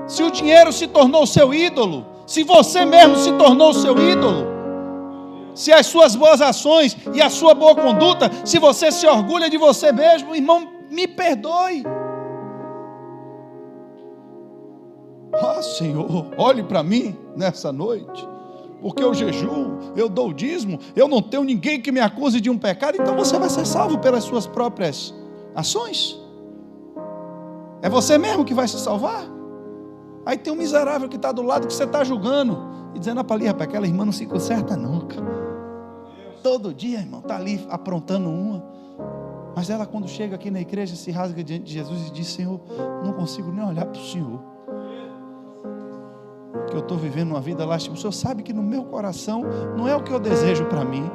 Se o dinheiro se tornou o seu ídolo, se você mesmo se tornou o seu ídolo, se as suas boas ações e a sua boa conduta, se você se orgulha de você mesmo, irmão, me perdoe. Ah, Senhor, olhe para mim nessa noite, porque eu jejuo, eu dou o dízimo, eu não tenho ninguém que me acuse de um pecado, então você vai ser salvo pelas suas próprias ações. É você mesmo que vai se salvar. Aí tem um miserável que está do lado que você está julgando e dizendo: rapaz, aquela irmã não se conserta nunca. Todo dia, irmão, está ali aprontando uma. Mas ela, quando chega aqui na igreja, se rasga diante de Jesus e diz: Senhor, não consigo nem olhar para o Senhor, que eu estou vivendo uma vida lástima. O Senhor sabe que no meu coração não é o que eu desejo para mim.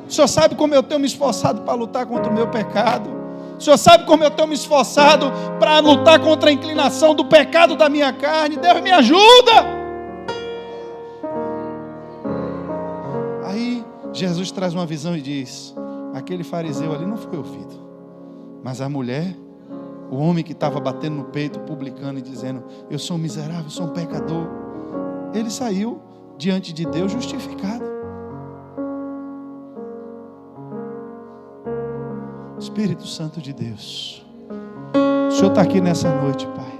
O Senhor sabe como eu tenho me esforçado para lutar contra o meu pecado. O Senhor sabe como eu tenho me esforçado para lutar contra a inclinação do pecado da minha carne. Deus, me ajuda. Aí Jesus traz uma visão e diz: aquele fariseu ali não foi ouvido, mas a mulher, o homem que estava batendo no peito, publicando e dizendo: eu sou um miserável, eu sou um pecador, ele saiu diante de Deus justificado. Espírito Santo de Deus, o Senhor está aqui nessa noite, Pai.